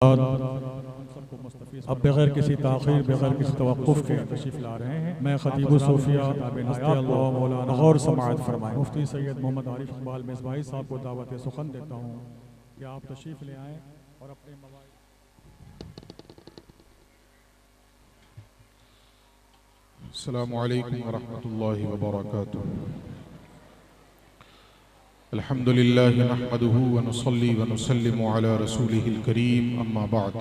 अब बगैर किसी ताख़ीर बगैर किसी तवक़्क़ुफ़ के तशरीफ़ ला रहे हैं। मैं ख़तीब सूफ़िया मौलाना गौर समाअत फरमाएं मुफ्ती सैयद मोहम्मद आरिफ इकबाल मिसबाही साहब को दावत सुख़न देता हूँ कि आप तशरीफ़ ले आएँ और अपने मवाइद। अस्सलामु अलैकुम वरहमतुल्लाहि वबरकातुहू। अल्हम्दुलिल्लाहि नहमदुहू व नुसल्ली व नुसल्लिमु अला रसूलिहिल करीम, अम्मा बाद।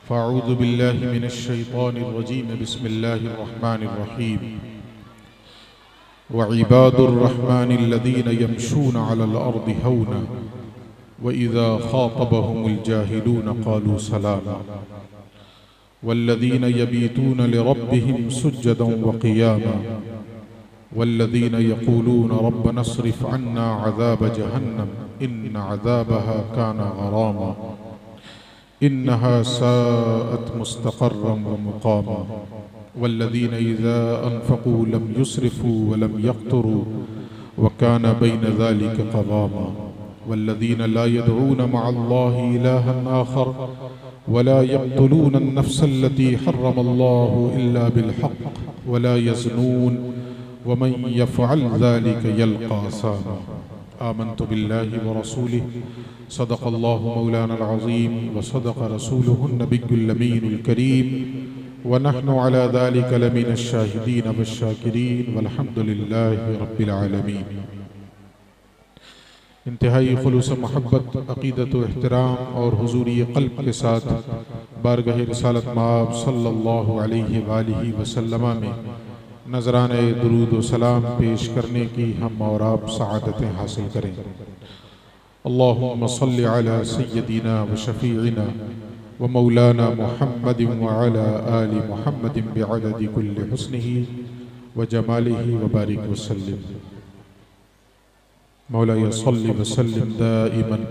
फ़अऊज़ु बिल्लाहि मिनश शैतानिर रजीम, बिस्मिल्लाहिर रहमानिर रहीम। व इबादुर रहमानिल लज़ीना यमशूना अलल अर्दि हौना व इज़ा ख़ातबहुमुल जाहिलूना क़ालू सलामा वल्लज़ीना यबीतूना लिरब्बिहिम सुज्जदन व क़ियामा वल्लज़ीना यक़ूलूना रब्बना अस्रिफ़ अन्ना अज़ाब जहन्नम इन्न अज़ाबहा काना गरामा इन्नहा साअत मुस्तक़र्रन व मुक़ामा वल्लज़ीना इज़ा अनफ़क़ू लम युस्रिफ़ू व लम यक़्तुरू व काना बैन ज़ालिका क़वामा वल्लज़ीना ला यदऊना मअल्लाहि इलाहन आख़र वला यक़्तुलूना अन-नफ़्स अल्लती हर्रमल्लाहु इल्ला बिल-हक़्क़ वला यज़नून वमन यफ़अल ज़ालिका यल्क़ा असामा। आमन्तु बिल्लाहि व रसूलिहि सदक़ल्लाहु मौलानल अज़ीम व सदक़ रसूलुहुन नबियुल अमीनुल करीम व नहनु अला ज़ालिका लमिनश शाहिदीन वश्शाकिरीन वल्हम्दुलिल्लाहि रब्बिल आलमीन। इंतहाई खुलूस महब्बत, अक़ीदत व एहतराम और हुज़ूरी क़ल्ब के साथ बारगाह रिसालत माब सल्लल्लाहु अलैहि वालिहि वसल्लम में नजराने दुरूद व सलाम पेश करने की हम और आप सआदतें हासिल करें। अल्लाहुम्मा सल्लि अला सय्यदिना व शफ़ीइना व मौलाना मुहम्मदिन व अला आलि मुहम्मदिन बिअददि कुल्लि हुस्निही व जमालिही व बारिक वसल्लिम। मौलाया सल्लि व सल्लिम दाइमन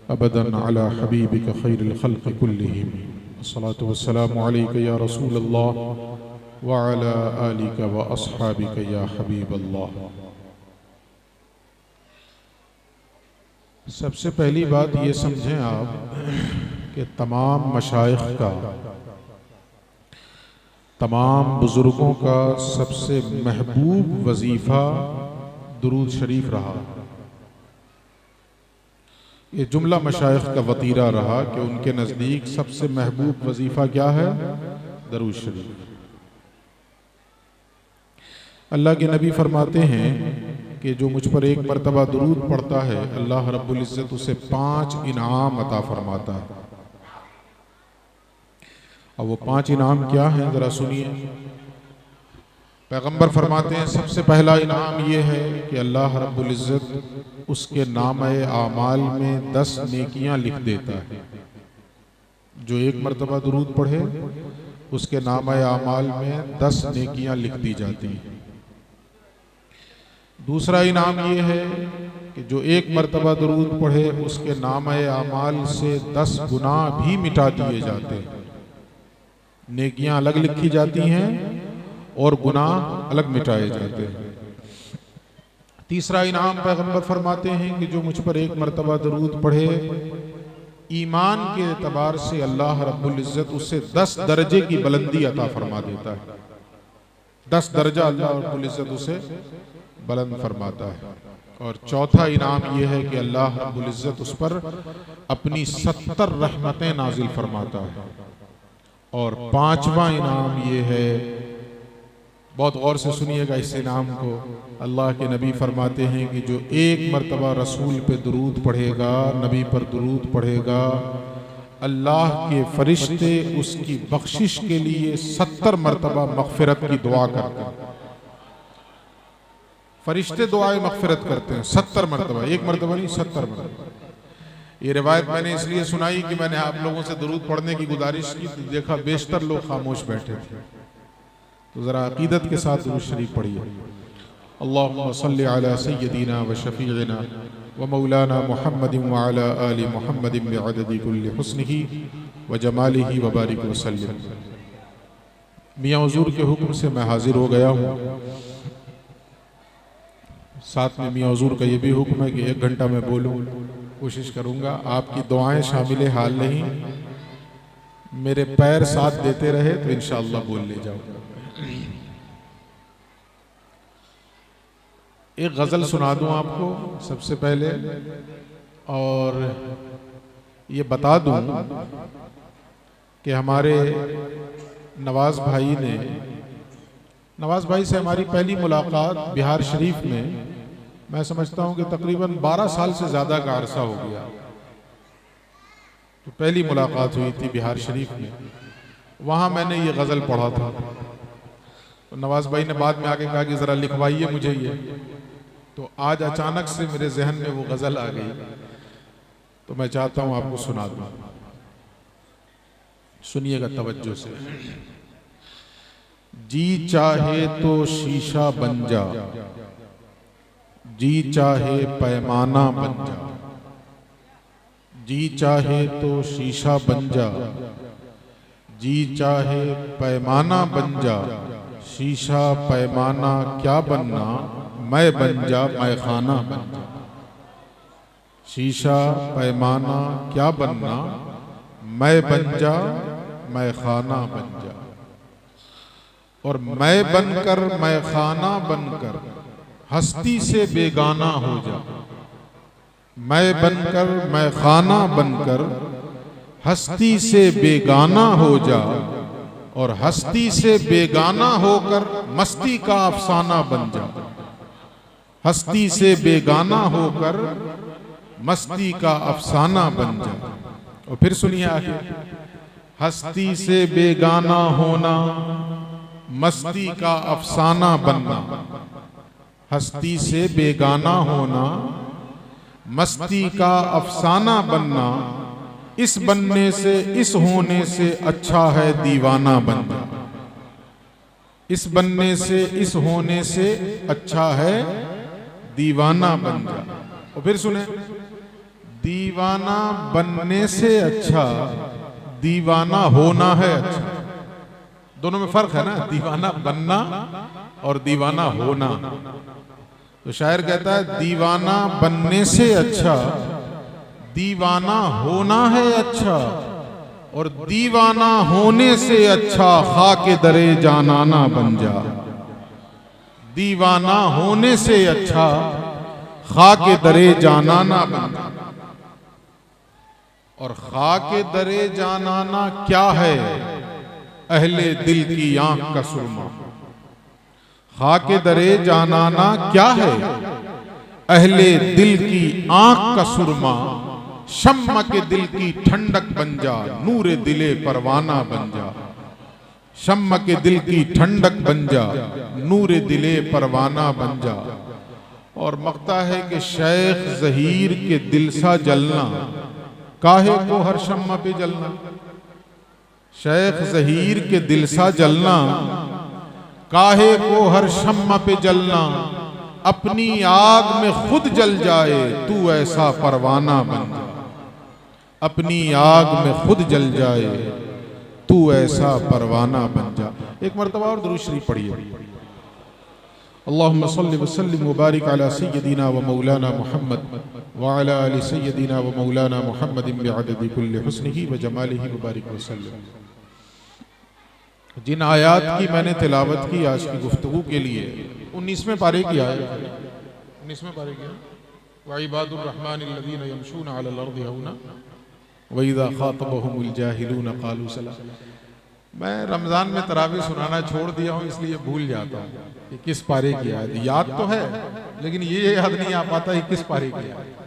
अबदन अला हबीबिका खैरिल खल्क़ि कुल्लिहिम। अस्सलातु वस्सलामु अलैका या रसूलल्लाह व अला आलिका व अस्हाबिका या हबीबल्लाह। सबसे पहली बात ये समझें आप कि तमाम मशाइख़ का, तमाम बुज़ुर्गों का सबसे महबूब वजीफ़ा दुरूद शरीफ रहा। ये जुमला मशाइख़ का वतीरा रहा कि उनके नज़दीक सबसे महबूब वजीफ़ा क्या है? दरूद शरीफ। अल्लाह के नबी फरमाते हैं कि जो मुझ पर एक मरतबा दुरूद पढ़ता है अल्लाह रब्बुल इज़्ज़त उसे 5 इनाम अता फरमाता है। और वो 5 इनाम क्या हैं ज़रा सुनिए। पैगंबर फरमाते हैं सबसे पहला इनाम ये है कि अल्लाह रब्बुल इज़्ज़त उसके नामे आमाल में 10 नेकियां लिख देता है। जो एक मरतबा दुरूद पढ़े उसके नामे आमाल में 10 नेकियां लिख दी जाती हैं। दूसरा इनाम ये है कि जो एक मरतबा दुरूद पढ़े उसके नामे आमाल से 10 गुनाह भी मिटा दिए जाते हैं। नेकियां अलग लिखी जाती हैं और गुनाह अलग मिटाए जाते हैं। तीसरा इनाम पैगंबर फरमाते हैं कि जो मुझ पर एक मरतबा दरूद पढ़े ईमान के एतबार से अल्लाह रब्बुल इज़्ज़त उससे 10 दर्जे की बुलंदी अता फरमा देता है। 10 दर्जा अल्लाह रब्बुल इज़्ज़त उसे बुलंद फरमाता है। और चौथा इनाम यह है कि अल्लाह रब्बुल इज़्ज़त उस पर अपनी 70 रहमतें नाजिल फरमाता है। और 5वां इनाम ये है, बहुत गौर से सुनिएगा इस इनाम को। अल्लाह के नबी फरमाते हैं कि जो एक मरतबा रसूल पे दुरूद पढ़ेगा, नबी पर दुरूद पढ़ेगा, अल्लाह के फरिश्ते उसकी बख्शिश के लिए 70 मरतबा मग़फ़िरत की दुआ करते हैं। फरिश्ते दुआए मग़फ़िरत करते हैं 70 मरतबा, एक मरतबा नहीं 70 मरतबा। ये रिवायत मैंने इसलिए सुनाई कि मैंने आप लोगों से दुरूद पढ़ने की गुजारिश की तो देखा बेशतर लोग खामोश बैठे थे। तो ज़रा अक़ीदत के साथ दुरूद शरीफ पढ़िए। अल्लाहुम्मा सल्लि अला सय्यदिना व शफ़ीइना व मौलाना मुहम्मदिन व अला आलि मुहम्मदिन बिअददि कुल्लि हुस्निही व जमालिही व बारिक वसल्लिम। मियाँ हुज़ूर के हुक्म से मैं हाजिर हो गया हूँ। साथ में मियाँ हुज़ूर का ये भी हुक्म है कि 1 घंटा मैं बोलूँ कोशिश करूंगा। आपकी दुआएं शामिल हाल नहीं, मेरे पैर साथ देते रहे तो इंशाअल्लाह बोल ले जाऊंगा। एक गज़ल सुना दूं आपको सबसे पहले, और ये बता दूं कि हमारे नवाज़ भाई से हमारी पहली मुलाकात बिहार शरीफ में, मैं समझता हूं कि तकरीबन 12 साल से ज़्यादा का अरसा हो गया। तो पहली मुलाकात हुई थी बिहार शरीफ में, वहाँ मैंने ये गज़ल पढ़ा था। तो नवाज़ भाई ने बाद में आके कहा कि ज़रा लिखवाइए मुझे ये, तो आज अचानक से मेरे जहन में वो गज़ल आ गई, तो मैं चाहता हूँ आपको सुना दूँ। सुनिएगा तवज्जो से। जी चाहे तो शीशा बन जा, जी चाहे पैमाना बन जा, जी चाहे तो शीशा बन जा, जी चाहे पैमाना बन जा, शीशा पैमाना क्या बनना, मैं बन जा मैं खाना बन जा। शीशा पैमाना क्या बनना, मैं बन जा मैं खाना बन जा। और मैं बनकर मैं खाना बनकर हस्ती से बेगाना हो जा। मैं बनकर मैं खाना बनकर हस्ती से बेगाना हो जा, और हस्ती से बेगाना होकर मस्ती का अफसाना बन जा। हस्ती से बेगाना होकर मस्ती का अफसाना बन जा। और फिर सुनिए आगे। हस्ती से बेगाना होना, मस्ती का अफसाना बनना। हस्ती से बेगाना होना, मस्ती का अफसाना बनना, इस बनने से इस होने से अच्छा है दीवाना बन जा। इस बनने से इस होने से अच्छा है दीवाना बन जा। और फिर सुने, दीवाना बनने से अच्छा दीवाना होना है अच्छा। दोनों में फर्क है ना, दीवाना बनना और दीवाना होना। तो शायर कहता है दीवाना बनने से अच्छा दीवाना होना है अच्छा, और दीवाना होने से अच्छा खाके दरे जानाना बन जा। दीवाना होने से अच्छा खाके दरे जानाना बन जा। और खाके दरे जानाना क्या है, अहले दिल की आंख का सुरमा। खाके दरे जानाना क्या है, अहले दिल की आंख का सुरमा। शम्मा के दिल की ठंडक बन जा, नूरे दिले परवाना बन जा। शम्मा के दिल की ठंडक बन जा, नूरे दिले परवाना बन जा। और मकता है कि शेख ज़हीर के दिल सा जलना, काहे को हर शम्मा पे जलना। शेख ज़हीर के दिल सा जलना, काहे को हर शम्मा पे जलना। अपनी आग में खुद जल जाए तू ऐसा परवाना बन जा। अपनी आग में खुद जल जाए तू ऐसा परवाना बन जा। एक मरतबा और दुरूद शरीफ पढ़िए। अल्लाहुम्मा सल्लि व सल्लिम व बारिक अला सय्यदिना व मौलाना मुहम्मद व अला आलि सय्यदिना व मौलाना मुहम्मदिन बिअददि कुल्लि हुस्निही व जमालिही व बारिक व सल्लम। जिन आयात की मैंने तिलावत की आज की गुफ्तगू के लिए, 19वें पारे की आयत, 19वें पारे की व इबादुर रहमानिल्लज़ीना यमशूना अलल अर्दि हौना व इज़ा ख़ातबहुमुल जाहिलूना क़ालू सलाम। मैं रमज़ान में तरावी सुनाना छोड़ दिया हूँ, इसलिए भूल जाता हूँ कि किस पारे की आयत। याद तो है लेकिन ये याद नहीं आ पाता कि किस पारे की आयत।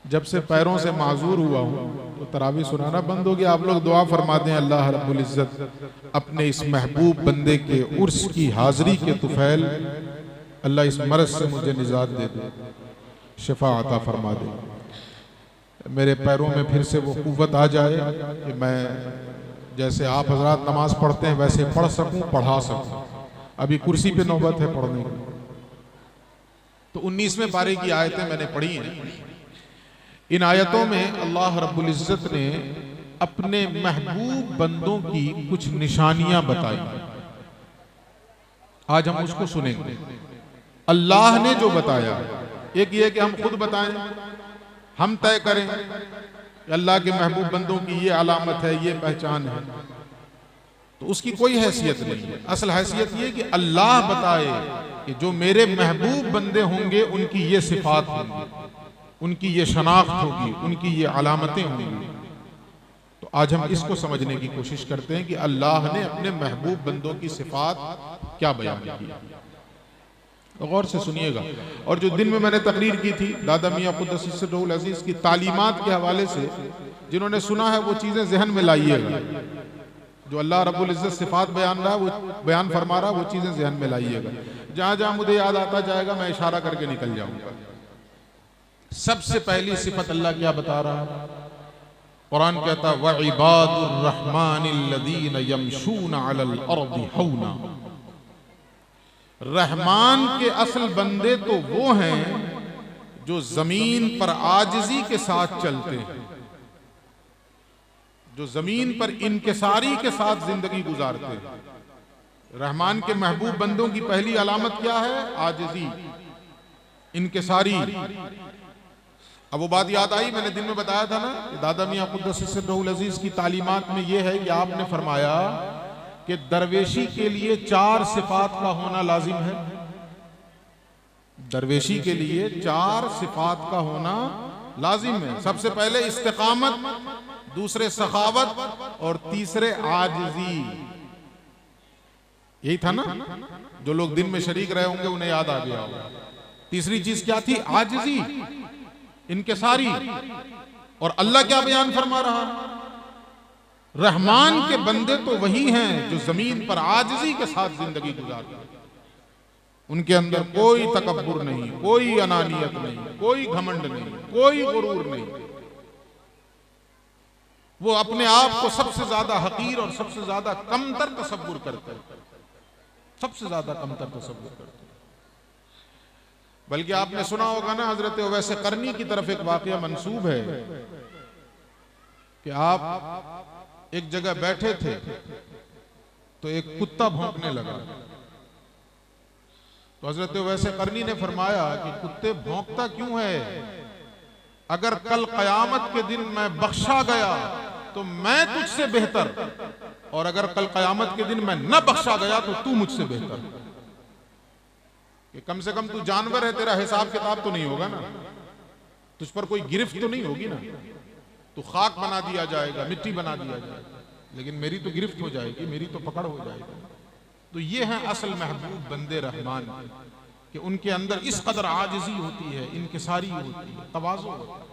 जब से पैरों से माजूर हुआ हूँ तो तरावी सुनाना बंद हो गया। आप लोग दुआ फरमा दें अल्लाह रब्बुल इज़्ज़त अपने इस महबूब बंदे के उर्स की हाज़री के तुफैल अल्लाह इस मरज़ से मुझे निजात दे दे, शिफा अता फरमा दे। मेरे पैरों में फिर से वो कुव्वत आ जाए कि मैं जैसे आप हजरात नमाज पढ़ते हैं वैसे पढ़ सकूं, पढ़ा सकूं। अभी कुर्सी पे नौबत है पढ़ने की। तो 19वें पारे की आयतें मैंने पढ़ी हैं। इन आयतों में अल्लाह रब्बुल इज़्ज़त ने अपने महबूब बंदों की कुछ निशानियां बताई। आज हम उसको सुनेंगे। अल्लाह ने जो बताया, एक ये कि हम खुद बताएं, हम तय करें कि अल्लाह के महबूब बंदों की ये अलामत है, ये पहचान है, तो उसकी कोई हैसियत नहीं है। असल हैसियत ये कि अल्लाह बताए कि जो मेरे महबूब बंदे होंगे उनकी ये सिफात होंगी, उनकी ये शनाख्त होगी, उनकी ये अलामतें होंगी। तो आज हम इसको समझने की कोशिश करते हैं कि अल्लाह ने अपने महबूब बंदों की सिफात क्या बयान की। तो गौर से सुनिएगा। और जो दिन में मैंने तकरीर की थी दादा मियां क़ुद्दस सिर्रुल अज़ीज़ की तालीमात के हवाले से, जिन्होंने सुना है वो चीज़ें जहन में लाइएगा। जो अल्लाह रब्बुल इज़्ज़त सिफात बयान रहा है, वो बयान फरमा रहा है, वो चीज़ें जहन में लाइएगा। जहाँ जहाँ मुझे याद आता जाएगा मैं इशारा करके निकल जाऊँगा। सबसे पहली सिफत अल्लाह क्या बता रहा है? कुरान कहता है व इबादुर रहमानिल्लज़ीना यमशूना अलल अर्दि हौना। रहमान के असल बंदे तो वो हैं जो जमीन पर आजिजी के साथ चलते हैं, जो जमीन पर इनकिसारी के साथ जिंदगी गुजारते हैं। रहमान के महबूब बंदों की पहली अलामत क्या है? आजिजी, इनकिसारी। अब वो बात याद आई, मैंने दिन में बताया था ना कि दादा मियां क़ुद्दस सिर्रुल अज़ीज़ की तालीमात में ये है कि आपने फरमाया कि दरवेशी के लिए 4 सिफात का होना लाजिम है। दरवेशी के लिए 4 सिफात का होना लाजिम है। सबसे पहले इस्तिकामत, दूसरे सखावत और तीसरे आजिजी। यही था ना? जो लोग दिन में शरीक रहे होंगे उन्हें याद आ गया होगा। तीसरी चीज क्या थी? आजिजी, इनकिसारी। और अल्लाह क्या बयान फरमा रहा? रहमान के बंदे तो वही हैं जो जमीन पर आजिजी के साथ जिंदगी गुजारते हैं। उनके अंदर कोई तकब्बुर नहीं, कोई अनानियत नहीं, कोई घमंड नहीं, कोई गुरूर नहीं। वो अपने आप को सबसे ज्यादा हकीर और सबसे ज्यादा कमतर तसव्वुर करते हैं, सबसे ज्यादा कमतर तसव्वुर करते हैं। बल्कि आपने सुना होगा ना, हजरत वैसे करनी की तरफ एक वाकया मंसूब है कि आप एक जगह बैठे थे तो एक कुत्ता भौंकने लगा। तो हजरत वैसे करनी ने फरमाया कि कुत्ते भौंकता क्यों है? अगर कल कयामत के दिन मैं बख्शा गया तो मैं तुझसे बेहतर, और अगर कल कयामत के दिन मैं न बख्शा गया तो तू मुझसे बेहतर। कि कम से कम तू जानवर है, तेरा हिसाब किताब तो नहीं होगा ना, तुझ पर कोई गिरफ्त तो नहीं होगी ना, तो खाक बना दिया जाएगा, मिट्टी बना दिया जाएगा, लेकिन मेरी तो गिरफ्त हो जाएगी, मेरी तो पकड़ हो जाएगी। तो ये हैं असल महबूब बंदे रहमान कि उनके अंदर इस कदर आजिजी होती है, इनकिसारी होती है, तवाज़ु होता है।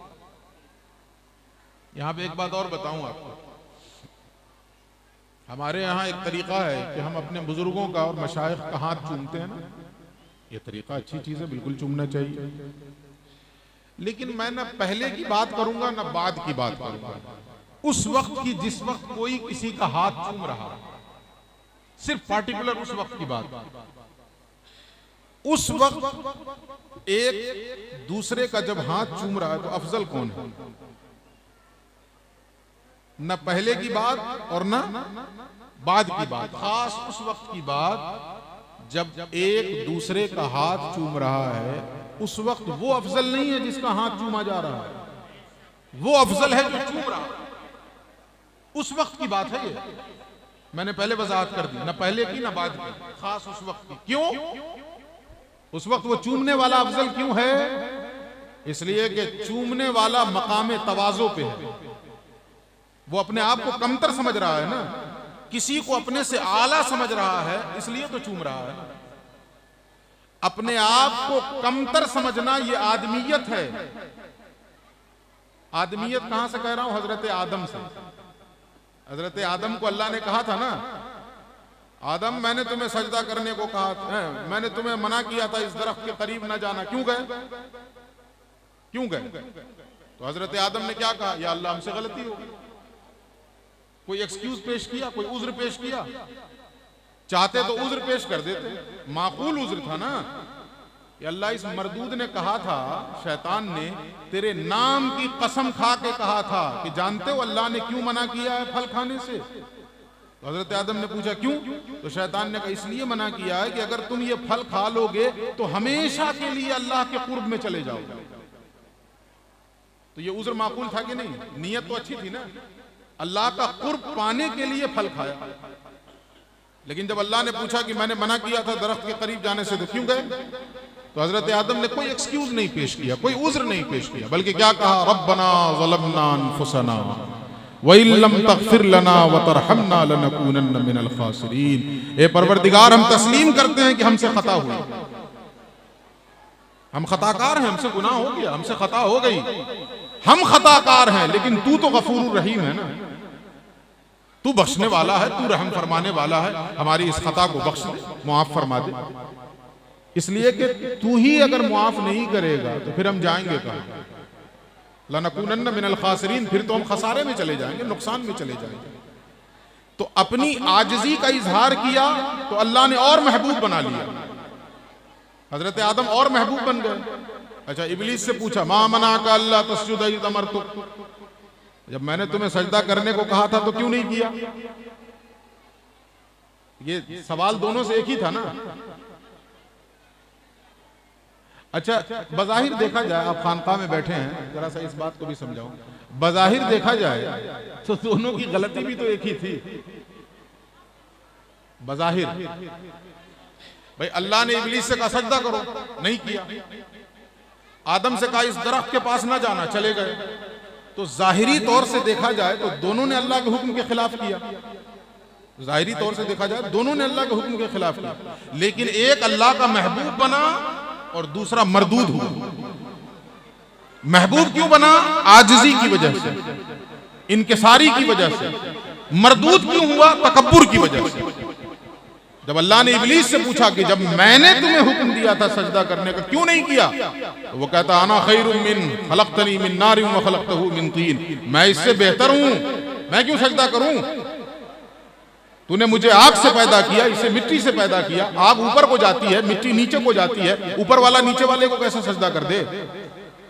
यहाँ पे एक बात और बताऊं आपको, हमारे यहाँ एक तरीका है कि हम अपने बुजुर्गों का और मशाइख का हाथ चूमते हैं ना। ये तरीका अच्छी चीज है, बिल्कुल चूमना चाहिए, लेकिन मैं ना पहले की बात करूंगा ना बाद की बात करूंगा। उस वक्त की जिस वक्त कोई किसी का हाथ चूम रहा, सिर्फ पार्टिकुलर उस वक्त की बात। उस वक्त एक दूसरे का जब हाथ चूम रहा है तो अफजल कौन है? न पहले की बात और न बाद की बात, खास उस वक्त की बात जब एक दूसरे का हाथ चूम रहा है। उस वक्त वो अफजल नहीं है जिसका हाथ चूमा जा रहा है, वो अफजल है जो चूम रहा है। उस वक्त की बात है ये, मैंने पहले वजाहत कर दी, न पहले की न बाद की, खास उस वक्त की। क्यों? उस वक्त वो चूमने वाला अफजल क्यों है? इसलिए कि चूमने वाला मकाम तवाज़ो पे है, वो अपने आप को कमतर समझ रहा है ना, किसी को अपने से आला समझ रहा है, इसलिए तो चूम रहा है। अपने आप को कमतर समझना ये आदमियत है। आदमियत कहां से कह रहा हूं? हजरत आदम से। हजरत आदम को अल्लाह ने कहा था ना, आदम मैंने तुम्हें सजदा करने को कहा था, मैंने तुम्हें मना किया था इस दरख्त के करीब न जाना, क्यों गए? क्यों गए? तो हजरत आदम ने क्या कहा? या अल्लाह हमसे गलती हो गई। कोई एक्सक्यूज पेश किया, कोई उज्र पेश किया। चाहते तो उज्र पेश कर देते, माकूल उज्र था ना। अल्लाह इस मरदूद ने कहा था, शैतान ने तेरे नाम की कसम खा के कहा था कि जानते हो अल्लाह ने क्यों मना किया है फल खाने से? तो हजरत आदम ने पूछा क्यों? तो शैतान ने कहा इसलिए मना किया है कि अगर तुम ये फल खा लोगे तो हमेशा के लिए अल्लाह के कुर्ब में चले जाओगे। तो ये उज़्र माकूल था कि नहीं? नीयत तो अच्छी थी ना, अल्लाह का कुर्ब पाने के लिए फल खाया। लेकिन जब अल्लाह ने पूछा कि मैंने मना किया था दरख्त के करीब जाने से, तो क्यों गए? तो हजरत आदम ने कोई एक्सक्यूज नहीं पेश किया, कोई उज़्र नहीं पेश किया, बल्कि क्या कहा? रब्बना ज़लमना अनफुसना व इल्लम तग़फिर लना व तरहमना लनकूनन्न मिनल खासिरीन। ए परवरदिगार, हम तस्लीम करते हैं कि हमसे खता हुई, हम खताकार हैं, हमसे गुनाह हो गया, हमसे खता हो गई, हम खताकार हैं, लेकिन तू तो गफूर रहीम है ना, तू बख्शने वाला है, तू रहम फरमाने वाला है, हमारी इस खता को बख्श दे, मुआफ फरमा दे। इसलिए कि तू ही अगर मुआफ नहीं करेगा तो फिर हम जाएंगे कहाँ? लनकूनन्न मिनल खासिरीन, फिर तो हम खसारे में चले जाएंगे, नुकसान में चले जाएंगे। तो अपनी आजिज़ी का इजहार किया तो अल्लाह ने और महबूब बना लिया, हजरत आदम और महबूब बन गए। अच्छा, इब्लीस से पूछा मा मना का अल्लाह तस्जुद इज़ अमरतुक, जब मैंने तुम्हें सजदा करने को कहा था तो क्यों नहीं किया? ये सवाल दोनों से एक ही था ना। अच्छा, बज़ाहिर देखा जाए, आप खानकाह में बैठे हैं, जरा सा इस बात को भी समझाऊं, बज़ाहिर देखा जाए तो दोनों की गलती भी तो एक ही थी। बज़ाहिर भाई अल्लाह ने इब्लीस से कहा सजदा करो, नहीं किया। आदम से कहा इस दरख्त के पास ना जाना, चले गए। तो जाहिरी तौर से देखा जाए तो दोनों ने अल्लाह के हुक्म के खिलाफ किया। जाहिरी तौर से देखा जाए दोनों ने अल्लाह के हुक्म के खिलाफ किया, लेकिन एक अल्लाह का महबूब बना और दूसरा मरदूद हुआ। महबूब क्यों बना? आजिज़ी की वजह से, इनकिसारी की वजह से। मरदूद क्यों हुआ? तकब्बुर की वजह से। जब अल्लाह ने इब्लीस से पूछा कि जब मैंने तुम्हें हुक्म दिया था सजदा करने का क्यों नहीं किया, तो वो कहता अना खैरुम मिन खलक़तनी मिन नारिन व खलक़तहू मिन तीन, मैं इससे बेहतर हूं, मैं क्यों सजदा करूं? तूने मुझे आग से पैदा किया, इसे मिट्टी से पैदा किया। आग ऊपर को जाती है, मिट्टी नीचे को जाती है, ऊपर वाला नीचे वाले को कैसे सजदा कर दे?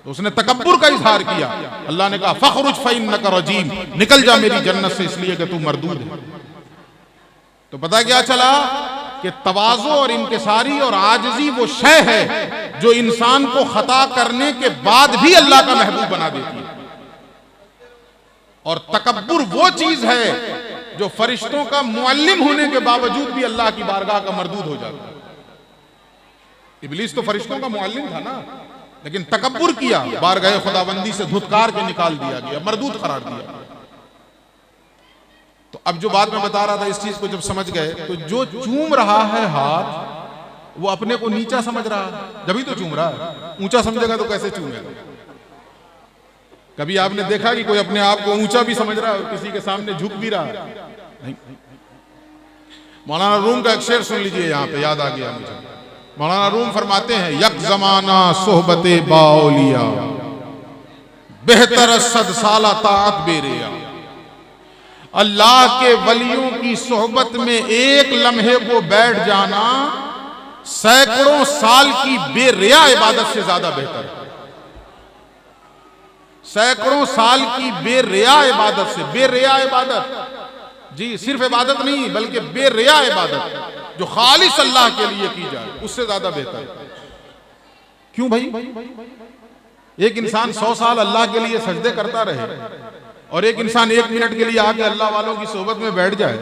तो उसने तकब्बुर का इजहार किया। अल्लाह ने कहा फ़ख़रुज फ़इन्नका रजीम, निकल जा मेरी जन्नत से इसलिए कि तू मरदूद है। तो पता क्या चला कि तवाज़ु और इनकिसारी और आजिज़ी वो शय है जो इंसान को खता करने के बाद भी अल्लाह का महबूब बना देती है, और तकब्बुर वो चीज है जो फरिश्तों का मुअल्लिम होने के बावजूद भी अल्लाह की बारगाह का मरदूद हो जाता है। इब्लीस तो फरिश्तों का मुअल्लिम था ना, लेकिन तकब्बुर किया, बारगाह खुदाबंदी से धुतकार के निकाल दिया गया, मरदूद करार दिया। तो अब जो बात मैं बता रहा था, इस चीज को जब समझ गए तो जो चूम रहा है हाथ वो अपने को नीचा समझ रहा है, जब ही तो चूम रहा है। ऊंचा समझेगा तो कैसे चूमेगा? कभी आपने देखा कि कोई अपने आप को ऊंचा भी समझ रहा है और किसी के सामने झुक भी रहा है? नहीं। मौलाना रूम का एक शेर सुन लीजिए, यहां पे याद आ गया मुझे। मौलाना रूम फरमाते हैं यक जमाना सोहबते बाओलिया बेहतर सद साला ताअत बेरिया। अल्लाह के वलियों की सोहबत में एक लम्हे को बैठ जाना सैकड़ों साल की बेरिया इबादत से ज्यादा बेहतर है। सैकड़ों साल की बेरिया इबादत से, बेरिया इबादत जी सिर्फ इबादत नहीं बल्कि बेरिया इबादत जो खालिस अल्लाह के लिए की जाए, उससे ज्यादा बेहतर। क्यों भाई? एक इंसान 100 साल अल्लाह के लिए सजदे करता रहे और एक इंसान 1 मिनट के लिए आके अल्लाह वालों की सोबत में बैठ जाए,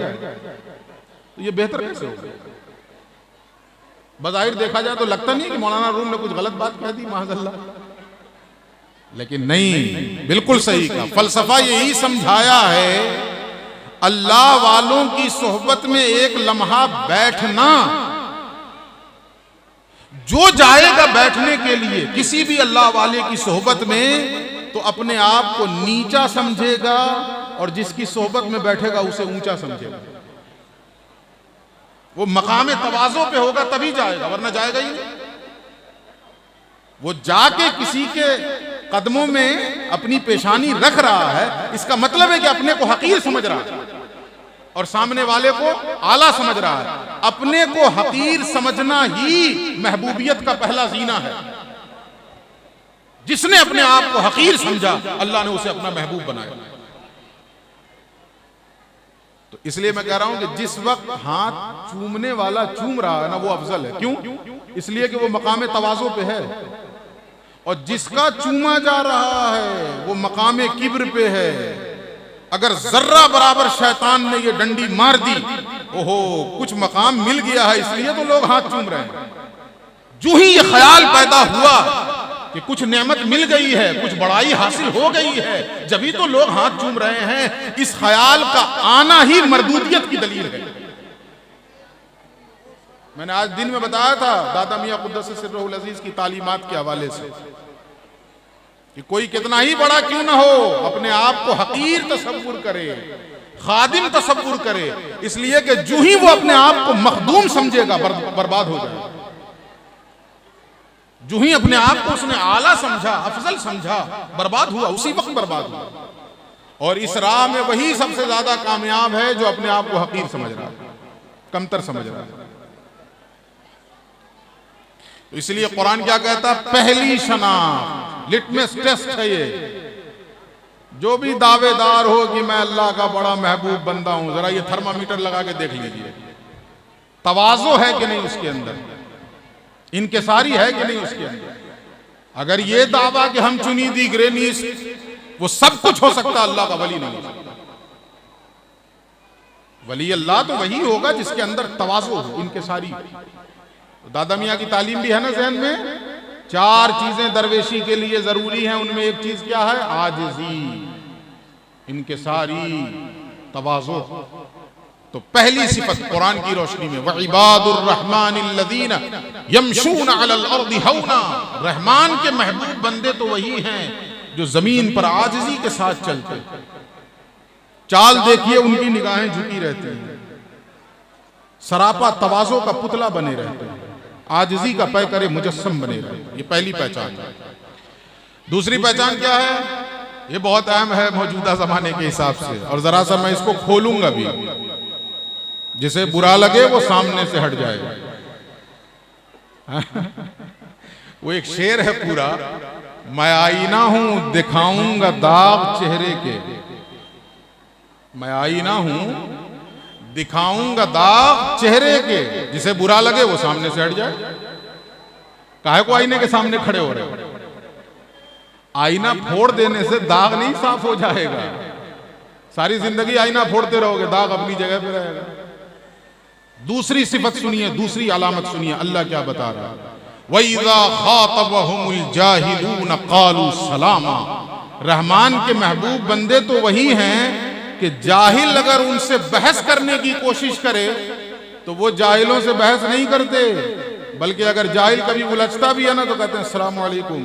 तो ये बेहतर कैसे होगा? बज़ाहिर देखा जाए तो लगता नहीं कि मौलाना रूम ने कुछ गलत बात कह दी माज़अल्लाह, लेकिन नहीं, बिल्कुल सही कहा। फलसफा यही समझाया है, अल्लाह वालों की सोहबत में एक लम्हा बैठना, जो जाएगा बैठने के लिए किसी भी अल्लाह वाले की सोहबत में, तो अपने आप को नीचा समझेगा और जिसकी सोहबत में बैठेगा उसे ऊंचा समझेगा। वो मकाम तवाज़ो पे होगा तभी जाएगा, वरना जाएगा ही नहीं। वो जाके किसी के कदमों में अपनी पेशानी रख रहा है, इसका मतलब है कि अपने को हकीर समझ रहा है और सामने वाले को आला समझ रहा है। अपने को हकीर समझना ही महबूबियत का पहला जीना है। जिसने अपने आप को हकीर समझा, अल्लाह ने उसे अपना महबूब बनाया। तो इसलिए मैं कह रहा हूं कि जिस वक्त हाथ चूमने वाला चूम रहा है ना, वो अफजल है। क्यों? इसलिए कि वो मकाम तवाज़ो पे है। और जिसका चूमा जा रहा है वो मकामे किब्र पे है। अगर जर्रा बराबर शैतान ने ये डंडी मार दी, ओहो कुछ मकाम मिल गया है, इसलिए तो लोग हाथ चूम रहे हैं। जो ही ये ख्याल पैदा हुआ कि कुछ नेमत मिल गई है, कुछ बड़ाई हासिल हो गई है, जभी तो लोग हाथ चूम रहे हैं। इस ख्याल का आना ही मरदूदियत की दलील है। मैंने आज दिन में बताया था दादा मियां कुद्दस सिर्रुल अजीज की तालीमात के हवाले से कि कोई कितना ही बड़ा क्यों ना हो, अपने आप को हकीर तसव्वुर करे, खादिम तसव्वुर करे, इसलिए कि जो ही वो अपने आप को मखदूम समझेगा बर्बाद हो जाएगा। जो ही अपने आप को उसने आला समझा, अफजल समझा, बर्बाद हुआ, उसी वक्त बर्बाद हुआ। और इस राह में वही सबसे ज्यादा कामयाब है जो अपने आप को हकीर समझ रहा है, कमतर समझ रहा है। तो इसलिए कुरान क्या कहता है, पहली शनाख्त, लिटमस टेस्ट है ये। जो भी दावेदार हो कि मैं अल्लाह का बड़ा महबूब बंदा हूं, जरा ये थर्मामीटर लगा के देख लीजिए, तवाज़ो है कि नहीं उसके अंदर, इनकिसारी है कि नहीं उसके अंदर। अगर ये दावा कि हम चुनीदी ग्रेनीस, वो सब कुछ हो सकता, अल्लाह का वली नहीं हो सकता। वली अल्लाह तो वही होगा जिसके अंदर तवाज़ो हो, इनकिसारी। दादा मियां की तालीम भी है ना ज़हन में। 4 चीजें दरवेशी के लिए जरूरी हैं, उनमें एक चीज क्या है, आजिज़ी, इनकिसारी, तवाज़ो। तो पहली सिफत कुरान की रोशनी में, वइबादुर रहमानिल्लज़ीना यमशूना अलल अर्दि हौना, रहमान के महबूब बंदे तो वही हैं जो जमीन पर आजिज़ी के साथ चलते हैं। चाल देखिए उनकी निगाहें झुकी रहती हैं, सरापा तवाज़ो का पुतला बने रहते हैं, आजिज़ी का पैकरे मुजस्सम बने रहते हैं। ये पहली पहचान है। दूसरी पहचान क्या है, ये बहुत अहम है मौजूदा जमाने के हिसाब से, और जरा सा मैं इसको खोलूंगा भी, जिसे बुरा लगे वो सामने से हट जाए। वो एक शेर है पूरा, मैं आईना हूं दिखाऊंगा दाग चेहरे के, मैं आईना हूं दिखाऊंगा दाग चेहरे के, जिसे बुरा लगे वो सामने से हट जाए। काहे को आईने के सामने खड़े हो रहे हो? आईना फोड़ देने से दाग नहीं साफ हो जाएगा, सारी जिंदगी आईना फोड़ते रहोगे, दाग अपनी जगह पे रहेगा। दूसरी सिफत सुनिए, दूसरी अलामत सुनिए, अल्लाह क्या बता रहा है, वइज़ा खातबहुमुल जाहिलून क़ालू सलामा। रहमान के महबूब बंदे तो वही हैं कि जाहिल अगर उनसे बहस करने की कोशिश करे तो वो जाहिलों से बहस नहीं करते, बल्कि अगर जाहिल कभी उलझता भी है ना तो कहते हैं अस्सलामु अलैकुम,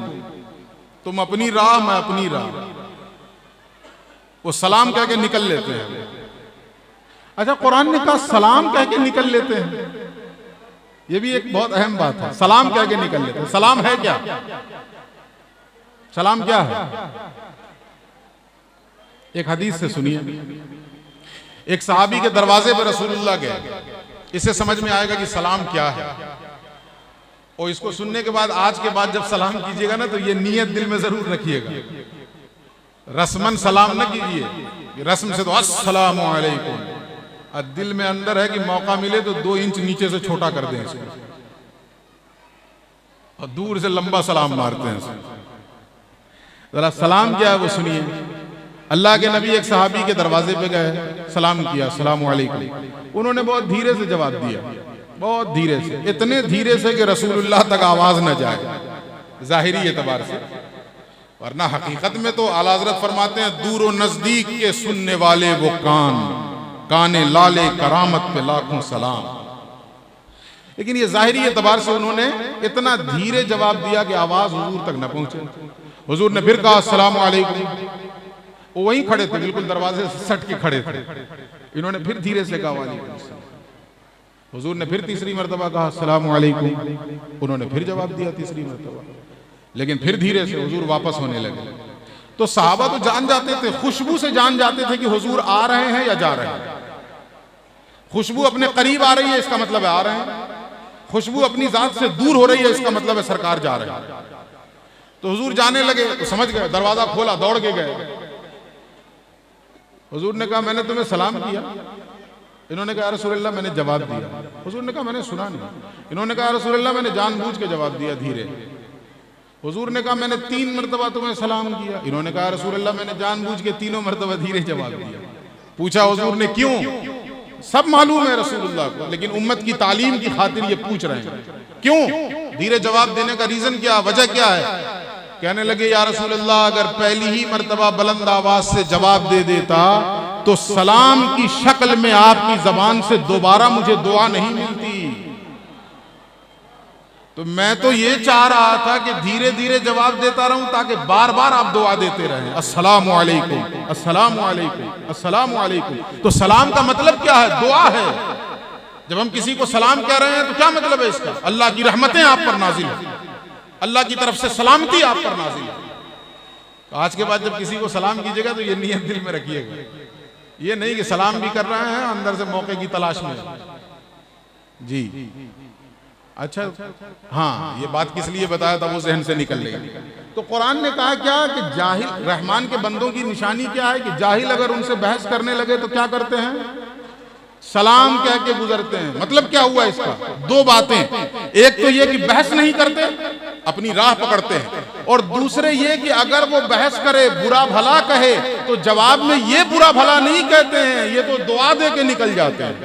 तुम अपनी राह मैं अपनी राह, वो सलाम कह के निकल लेते हैं। अच्छा, कुरान ने कहा सलाम कह के निकल लेते हैं, ये भी एक बहुत अहम बात है। सलाम कह के निकल लेते हैं। सलाम है क्या? सलाम क्या है? एक हदीस से सुनिए। एक सहाबी के दरवाजे पर रसूलुल्लाह गए, इससे समझ में आएगा कि सलाम क्या है। और इसको सुनने के बाद, आज के बाद जब सलाम कीजिएगा ना, तो ये नियत दिल में जरूर रखिएगा, रस्मन सलाम न कीजिए, रस्म से तो अस्सलामु अलैकुम, और दिल में अंदर है कि मौका मिले तो 2 इंच नीचे से छोटा कर दें इसको, और दूर से लंबा सलाम मारते हैं। जरा सलाम क्या है वो सुनिए। अल्लाह के नबी एक सहाबी के दरवाजे पे गए, सलाम किया, अस्सलामु अलैकुम। उन्होंने बहुत धीरे से जवाब दिया, बहुत धीरे से, इतने धीरे से कि रसूलुल्लाह तक आवाज न जाए, जाहिरी एतबार से, वरना हकीकत में तो आला हज़रत फरमाते हैं, दूर व नजदीक के सुनने वाले वो कान, काने लाले करामत पे लाखों सलाम। लेकिन ये जाहिरी एतबार से उन्होंने इतना धीरे जवाब दिया कि आवाज हुजूर तक न पहुंचे। हुजूर ने फिर कहा अस्सलामु अलैकुम, वो वहीं खड़े थे, बिल्कुल दरवाजे से सट के खड़े थे। इन्होंने फिर धीरे से कहा वालेकुम सलाम। हुजूर ने फिर तीसरी मरतबा कहा अस्सलामु अलैकुम, उन्होंने फिर जवाब दिया तीसरी मरतबा, लेकिन फिर धीरे से हुजूर वापस होने लगे। तो सहाबा तो जान जाते थे, खुशबू से जान जाते थे कि हुजूर आ रहे हैं या जा रहे हैं। खुशबू अपने करीब आ रही है, इसका मतलब है आ रहे हैं। खुशबू अपनी जात से दूर हो रही है, इसका मतलब है सरकार जा रहे हैं। तो हुजूर जाने लगे तो समझ गए, दरवाजा खोला, दौड़ के गए। हुजूर ने कहा मैंने तुम्हें सलाम किया। इन्होंने कहा रसूलुल्लाह मैंने जवाब दिया। हुजूर ने कहा मैंने सुना नहीं। इन्होंने कहा रसूलुल्लाह मैंने जानबूझ के जवाब दिया धीरे। हुजूर ने कहा मैंने 3 मरतबा तुम्हें सलाम किया। इन्होंने कहा रसूल अल्लाह मैंने जानबूझ के तीनों मरतबा धीरे जवाब दिया। पूछा हुजूर ने क्यों? सब मालूम है रसूलुल्लाह को, लेकिन उम्मत की तालीम की खातिर ये पूछ रहे हैं क्यों धीरे जवाब देने का रीजन क्या, वजह क्या है? कहने लगे या रसूल अल्लाह अगर पहली ही मरतबा बुलंद आवाज से जवाब दे देता तो सलाम की शक्ल में आपकी जबान से दोबारा मुझे दुआ नहीं मिलती। तो मैं तो ये चाह रहा था कि धीरे धीरे जवाब देता रहूं ताकि बार बार आप दुआ देते रहें, अस्सलामु अलैकुम, अस्सलामु अलैकुम, अस्सलामु अलैकुम। तो सलाम का मतलब क्या है? दुआ है। जब हम किसी को सलाम कह रहे हैं तो क्या मतलब है इसका? अल्लाह की रहमतें आप पर नाजिल है, अल्लाह की तरफ से सलामती आप पर नाजिल है। तो आज के बाद जब किसी को सलाम कीजिएगा तो ये नियत दिल में रखिएगा, ये नहीं कि सलाम भी कर रहे हैं अंदर से मौके की तलाश में। जी अच्छा, हाँ, ये बात किस लिए बताया था वो जहन से निकल गई। तो कुरान ने कहा क्या कि जाहिल रहमान के बंदों की निशानी क्या है कि जाहिल अगर उनसे बहस करने लगे तो क्या करते हैं? सलाम कह के गुजरते हैं। मतलब क्या हुआ इसका? 2 बातें, एक तो ये कि बहस नहीं करते, अपनी राह पकड़ते हैं, और दूसरे ये कि अगर वो बहस करे, बुरा भला कहे, तो जवाब में ये बुरा भला नहीं कहते हैं, ये तो दुआ दे के निकल जाते हैं,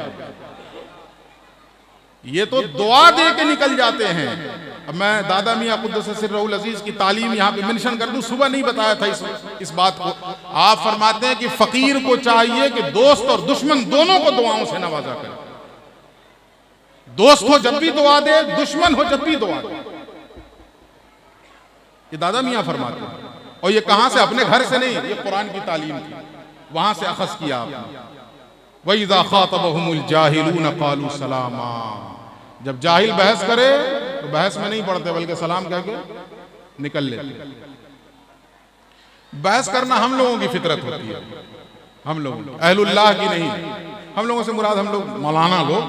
ये तो दुआ दे के निकल जाते हैं। अब मैं दादा मियां कुद्दस सिर्रुल अजीज की तालीम यहाँ पे मेंशन कर दूं, सुबह नहीं बताया था इस बात को। आप फरमाते हैं कि फकीर को चाहिए कि दोस्त और दुश्मन दोनों को दुआओं से नवाजा करे। दोस्त हो जब भी दुआ दे, दुश्मन हो जब भी दुआ दे। ये दादा मियां फरमाते हैं, और ये कहां से? अपने घर से नहीं, ये कुरान की तालीम थी, वहां से अखज़ किया आपने। वइज़ा ख़ातबहुमुल जाहिलून क़ालू सलामा। जब जाहिल बहस करे तो बहस में नहीं पड़ते बल्कि सलाम कह के निकल लेते। बहस करना हम लोगों की फितरत होती है, हम लोग अहलुल्लाह की नहीं। हम लोगों से मुराद हम लोग मौलाना लोग,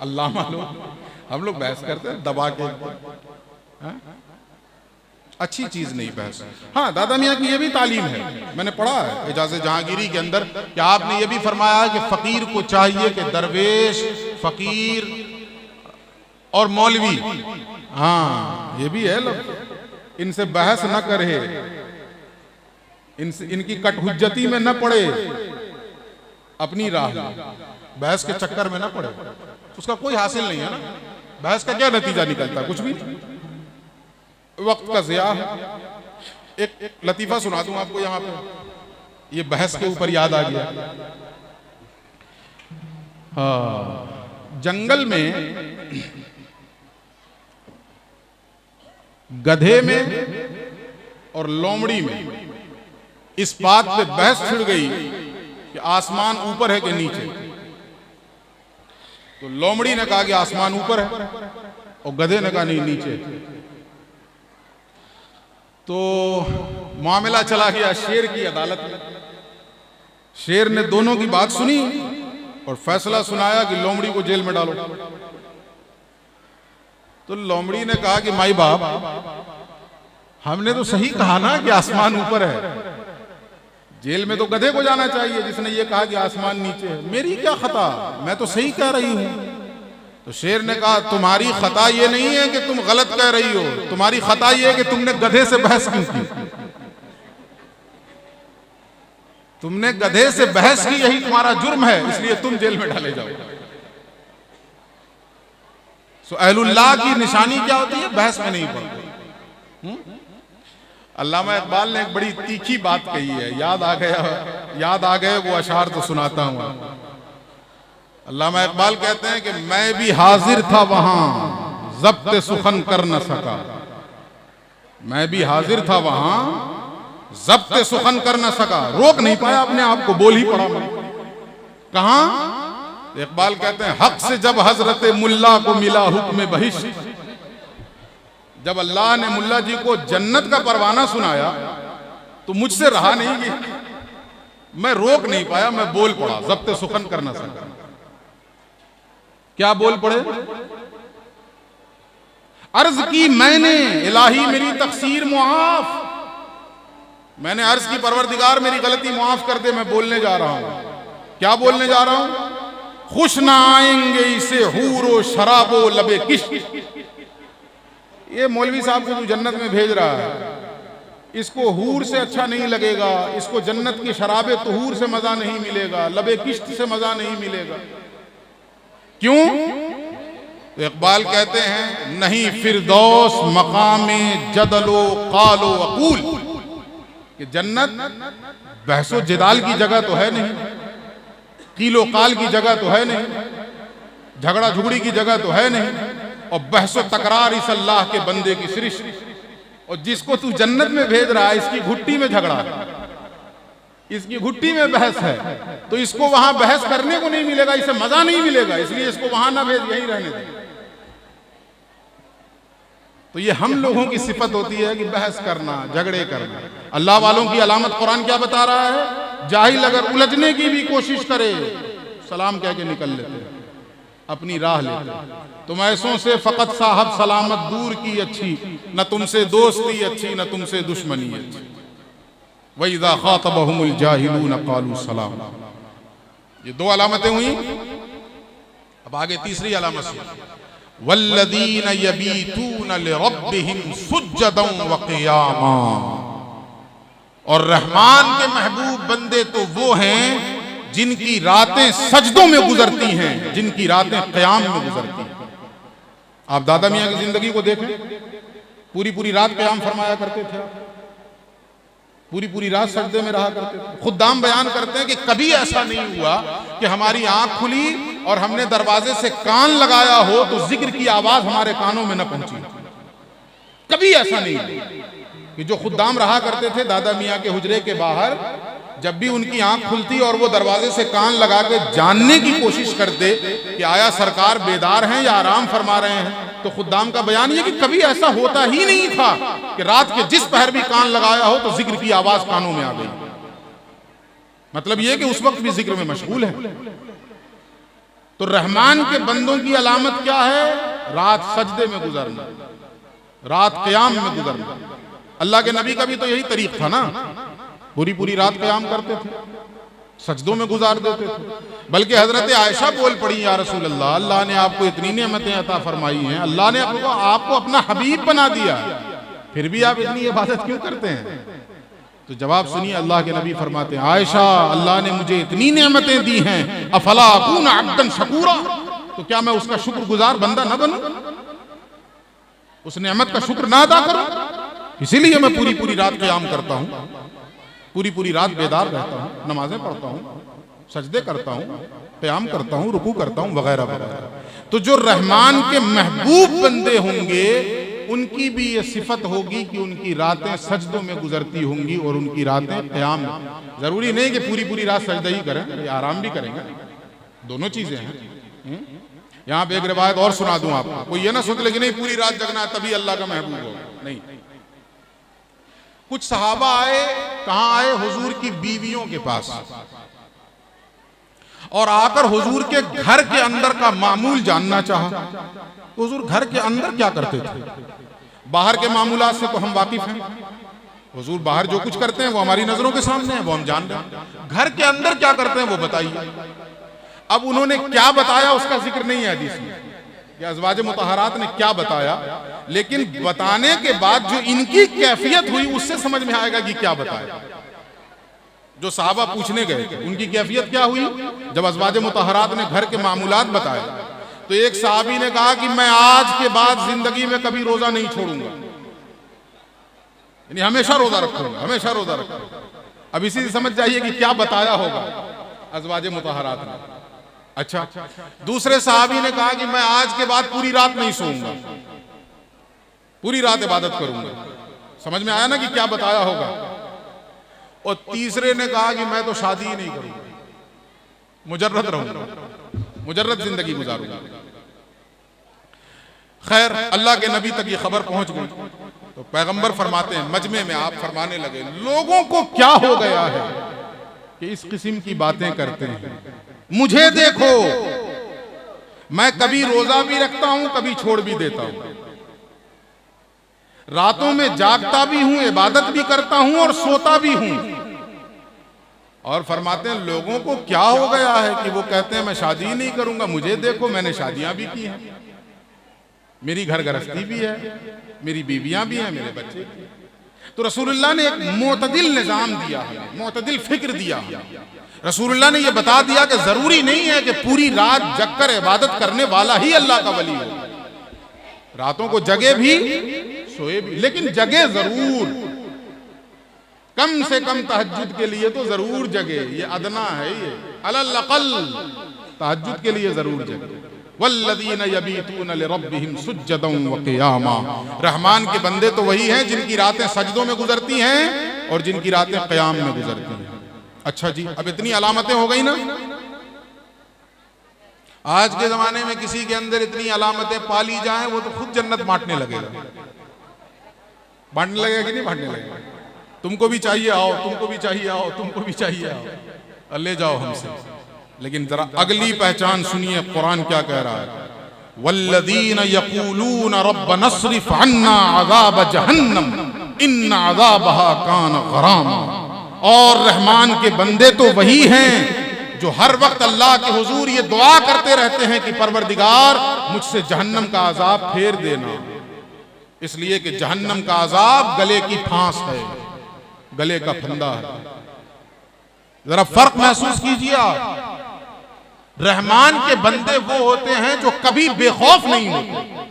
अल्लामा लोग, हम लोग बहस करते हैं दबा के। अच्छी चीज नहीं बहस। हाँ, दादा मियाँ की ये भी तालीम है, मैंने पढ़ा है इजाज़े जहांगीरी के अंदर कि आपने ये भी फरमाया कि फकीर को चाहिए कि दरवेश, फकीर और मौलवी, हाँ ये भी है, इनसे बहस न करे, इनकी कटहुज्जती में न पड़े, अपनी राह बहस के चक्कर में न पड़े, उसका कोई हासिल नहीं है ना। बहस का क्या नतीजा निकलता है? कुछ भी, वक्त का ज़िया है। एक लतीफ़ा सुना दूं आपको यहाँ पे, ये बहस के ऊपर याद आ गया। हाँ, जंगल में गधे में और लोमड़ी में इस बात पे बहस छिड़ गई कि आसमान ऊपर है कि नीचे। तो लोमड़ी ने कहा कि आसमान ऊपर है, और गधे ने कहा नहीं नीचे। तो मामला चला गया शेर की अदालत में। शेर ने दोनों की बात सुनी और फैसला सुनाया कि लोमड़ी को जेल में डालो। तो लोमड़ी ने कहा कि माई बाप, हमने तो सही कहा ना कि आसमान ऊपर है, जेल में तो गधे को जाना चाहिए जिसने ये कहा कि आसमान नीचे है। मेरी क्या खता, मैं तो सही कह रही हूं। तो शेर ने कहा तुम्हारी खता ये नहीं है कि तुम गलत कह रही हो, तुम्हारी खता ये है कि तुमने गधे से बहस क्यों की। तुमने गधे से बहस की, यही तुम्हारा जुर्म है, इसलिए तुम जेल में डाले जाओ। सो अहलुल्लाह की निशानी क्या होती है? बहस में नहीं पड़ते। अल्लामा इकबाल ने एक बड़ी तीखी बात कही है, याद आ गए वो अशार तो सुनाता हूं। अल्लामा इकबाल कहते हैं कि मैं भी हाजिर था वहां, ज़ब्त सुखन कर न सका। मैं भी हाजिर था वहां, ज़ब्त सुखन कर न सका। रोक नहीं पाया अपने आप को, बोल ही पड़ा मैं। कहां? इकबाल कहते हैं हक से जब हजरत मुल्ला को मिला हुक्म बहिश्त, जब अल्लाह ने मुल्ला जी को जन्नत का परवाना सुनाया तो मुझसे रहा नहीं गया, मैं रोक नहीं पाया, मैं बोल पड़ा, ज़ब्त सुखन कर न सका। क्या बोल पड़े? अर्ज की मैंने इलाही मेरी तकसीर मुआफ, मैंने अर्ज की परवरदिगार मेरी गलती मुआफ कर दे, मैं बोलने जा रहा हूं। क्या बोलने जा रहा हूं? खुश ना आएंगे इसे हूरो शराबो लबे किश्क, ये मौलवी साहब को तू जन्नत में भेज रहा है, इसको हूर से अच्छा नहीं लगेगा, इसको जन्नत की शराबे तुहूर से मजा नहीं मिलेगा, लबे किश्त से मजा नहीं मिलेगा। क्यों? तो इकबाल कहते हैं नहीं फिरदौस मकामे जदलो कालो अकूल, कि जन्नत बहसो जिदाल की जगह तो है नहीं, कीलो काल की जगह तो है नहीं, झगड़ा झुगड़ी की जगह तो है नहीं, और बहसो तकरार इस अल्लाह के बंदे की सृष्टि। और जिसको तू जन्नत में भेज रहा है इसकी घुट्टी में झगड़ा है, इसकी घुट्टी में बहस है, तो इसको वहां बहस करने को नहीं मिलेगा, इसे मजा नहीं मिलेगा, इसलिए इसको वहां ना भेज, यहीं रहने दे। तो ये हम लोगों की सिफत होती है कि बहस करना, झगड़े करना। अल्लाह वालों की अलामत कुरान क्या बता रहा है? जाहिल अगर उलझने की भी कोशिश करे सलाम कह के निकल लेते हैं, अपनी राह लेते। तुम ऐसों से फकत साहब सलामत दूर की अच्छी, न तुमसे दोस्ती अच्छी न तुमसे दुश्मनी अच्छी। वइज़ा ख़ातबहुमुल जाहिलून क़ालू सलाम। ये दो अलामतें हुई। अब आगे तीसरी अलामत से वल्लज़ीन यबीतून लिरब्बिहिम सुज्जदन व क़ियामा। और रहमान के महबूब बंदे तो वो हैं जिनकी रातें सजदों में गुजरती हैं, जिनकी रातें क़याम में गुजरती हैं। आप दादा मियाँ की जिंदगी को देखें, पूरी पूरी रात क़याम फरमाया करते थे, पूरी पूरी रात सजदे में रहा करते थे। खुद्दाम बयान करते हैं कि कभी ऐसा नहीं हुआ कि हमारी आंख खुली और हमने दरवाजे से कान लगाया हो तो जिक्र की आवाज हमारे कानों में न पहुंची। कभी ऐसा नहीं कि जो खुद्दाम रहा करते थे दादा मियाँ के हुजरे के बाहर, जब भी उनकी आंख खुलती और वो दरवाजे से कान लगा के जानने की कोशिश करते कि आया सरकार बेदार हैं या आराम फरमा रहे हैं, तो खुद्दाम का बयान ये कि कभी ऐसा होता ही नहीं था कि रात के जिस पहर भी कान लगाया हो तो जिक्र की आवाज कानों में आ गई। मतलब ये कि उस वक्त भी जिक्र में मशगूल है। तो रहमान के बंदों की अलामत क्या है? रात सजदे में गुजरना, रात क़याम में गुजरना। अल्लाह के नबी का भी तो यही तरीक़ था ना, पूरी पूरी रात क़याम करते थे, सजदों में गुजार देते थे। बल्कि हजरत आयशा बोल पड़ी, या रसूल अल्लाह, अल्लाह ने आपको इतनी नेमतें अता फरमाई हैं, अल्लाह ने आपको अपना हबीब बना दिया, फिर भी आप इतनी इबादत क्यों करते हैं? तो जवाब सुनिए, अल्लाह के नबी फरमाते हैं, आयशा, अल्लाह ने मुझे इतनी नेमतें दी हैं, अफला अकून अब्दन शकूरा, तो क्या मैं उसका शुक्रगुजार बंदा न बनूं, उस नेमत का शुक्र ना अदा करूं? इसीलिए मैं पूरी पूरी रात क़याम करता हूं, पूरी पूरी रात बेदार रहता हूं, नमाजें पढ़ता हूं, सजदे करता हूं, क़याम करता हूं, रुकू करता हूं, वगैरह वगैरह। तो जो रहमान के महबूब बंदे होंगे उनकी भी ये सिफत होगी कि उनकी रातें सजदों में गुजरती होंगी और उनकी रातें क़याम में। जरूरी नहीं कि पूरी पूरी रात सजदा ही करें, ये आराम भी करेंगे, दोनों चीजें हैं। यहाँ पे एक रिवायत और सुना दूं आपको, कोई ये ना सोच ले कि नहीं पूरी रात जगना है तभी अल्लाह का महबूब होगा, नहीं। कुछ सहाबा आए, कहां आए? हुजूर की बीवियों के पास, और आकर हुजूर के घर के अंदर का मामूल जानना चाहा। हुजूर घर के अंदर क्या करते थे? बाहर के मामूलात से तो हम वाकिफ हैं, हुजूर बाहर जो कुछ करते हैं वो हमारी नजरों के सामने है, वो हम जान रहे हैं। घर के अंदर क्या करते हैं वो बताइए। अब उन्होंने क्या बताया उसका जिक्र नहीं है हदीस में, या अज़वाज मुतहरात ने क्या बताया, लेकिन बताने के बाद जो इनकी कैफियत हुई उससे समझ में आएगा कि क्या बताया। जो साहबा पूछने गए थे उनकी कैफियत क्या हुई? जब अज़वाज मुतहरात ने घर के मामूलात बताए तो एक साहबी ने कहा कि मैं आज के बाद जिंदगी में कभी रोजा नहीं छोड़ूंगा, यानी हमेशा रोजा रखूंगा, हमेशा रोजा रखूंगा। अब इसी से समझ जाइए कि क्या बताया होगा अज़वाज मुतहरात ने। अच्छा, दूसरे साहबी ने कहा कि मैं आज के बाद पूरी रात नहीं सोऊंगा, पूरी रात इबादत करूंगा। समझ में आया ना कि क्या बताया होगा। और तीसरे ने कहा कि मैं तो शादी ही नहीं करूंगा, मुजर्रद रहूंगा, मुजर्रद जिंदगी गुजारूंगा। खैर, अल्लाह के नबी तक ये खबर पहुंच गई तो पैगंबर फरमाते हैं, मजमे में आप फरमाने लगे, लोगों को क्या हो गया है कि इस किस्म की बातें करते हैं? मुझे देखो, मैं कभी रोजा भी रखता हूं, कभी छोड़ भी देता हूं, रातों में जागता भी हूं, इबादत भी करता हूं और सोता भी हूं। और फरमाते हैं, लोगों को क्या हो गया है कि वो कहते हैं मैं शादी ही नहीं करूंगा। मुझे देखो, मैंने शादियां भी की हैं, मेरी घर गृहस्थी भी है, मेरी बीवियां भी हैं, मेरे बच्चे भी हैं। तो रसूलुल्लाह ने एक मोतदिल निजाम दिया है, मोतदिल फिक्र दिया है। रसूलुल्लाह ने यह बता दिया कि जरूरी नहीं है कि पूरी रात जगकर इबादत करने वाला ही अल्लाह का वली हो। रातों को जगे भी सोए भी, लेकिन जगे जरूर, कम से कम तहज्जुद के लिए तो जरूर जगे। ये अदना है, ये अलल अक़ल तहज्जुद के लिए जरूर जगे। वल्लज़ीना यबीतूना लिरब्बिहिम सुज्जदन व क़ियामा। रहमान के बंदे तो वही हैं जिनकी रातें सजदों में गुजरती हैं और जिनकी रातें क़याम में गुजरती हैं। अच्छा जी, अब इतनी अलामतें हो गई ना। आज के जमाने में किसी के अंदर इतनी अलामतें पाली जाएं, वो तो खुद जन्नत बांटने लगेगा। बांटने लगेगा कि नहीं बांटने लगेगा? तुमको भी चाहिए आओ, तुमको भी चाहिए आओ, तुमको भी चाहिए आओ, ले जाओ हमसे। लेकिन जरा अगली पहचान सुनिए, कुरान क्या कह रहा है। वल्लज़ीना यक़ूलूना रब्बना अस्रिफ़ अन्ना अज़ाब जहन्नम इन्न अज़ाबहा कान गरामा। और रहमान के बंदे तो वही हैं जो हर वक्त अल्लाह के हुजूर ये दुआ करते रहते हैं कि परवरदिगार मुझसे जहन्नम का अजाब फेर देना। इसलिए कि जहन्नम का अजाब गले की फांस है, गले का फंदा है। जरा फर्क महसूस कीजिए आप। रहमान के बंदे वो होते हैं जो कभी बेखौफ नहीं होते।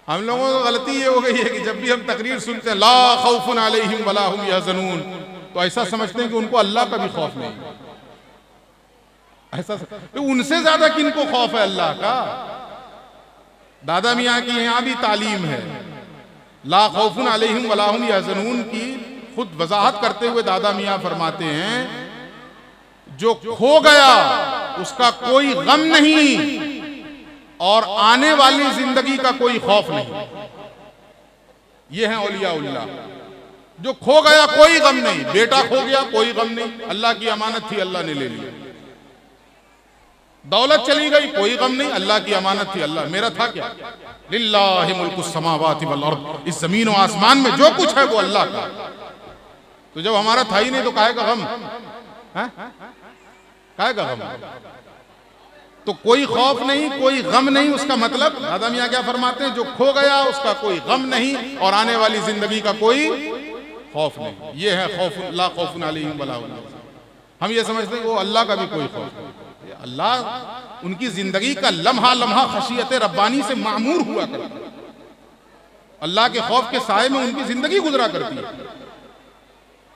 हम लोगों को गलती ये हो गई है कि जब भी हम तकरीर सुनते हैं ला खौफुन अलैहिम वला हुम यहज़नून, तो ऐसा समझते हैं कि उनको अल्लाह का भी खौफ नहीं। ऐसा तो उनसे ज्यादा किनको खौफ है अल्लाह का? दादा मियाँ की यहाँ भी तालीम है। ला खौफुन अलैहिम वला हुम यहज़नून की खुद वजाहत करते हुए दादा मियाँ फरमाते हैं, जो खो गया उसका कोई गम नहीं और आने वाली जिंदगी का कोई खौफ नहीं। ये है औलियाउल्लाह। जो खो गया कोई गम नहीं, बेटा खो गया कोई गम नहीं, अल्लाह की अमानत थी अल्लाह ने ले लिया। दौलत चली गई कोई गम नहीं, अल्लाह की अमानत थी, अल्लाह मेरा था क्या। लिल्लाहि मुल्कुस समावाति वल अर्द। इस जमीन और आसमान में जो कुछ है वो अल्लाह का। तो जब हमारा था ही नहीं तो काहे का गम, काहे का गम? तो कोई खौफ नहीं, कोई गम नहीं, उसका मतलब दादा मियाँ क्या फरमाते हैं, जो खो गया उसका कोई गम नहीं और आने वाली जिंदगी का कोई खौफ नहीं। ये है खौफ ला खौफुन अलैहिम वला हुम। हम ये समझते हैं वो अल्लाह का भी कोई खौफ नहीं। अल्लाह उनकी जिंदगी का लम्हा लम्हा खशियत रब्बानी से मामूर हुआ करता। अल्लाह के खौफ के साए में उनकी जिंदगी गुजरा करती है।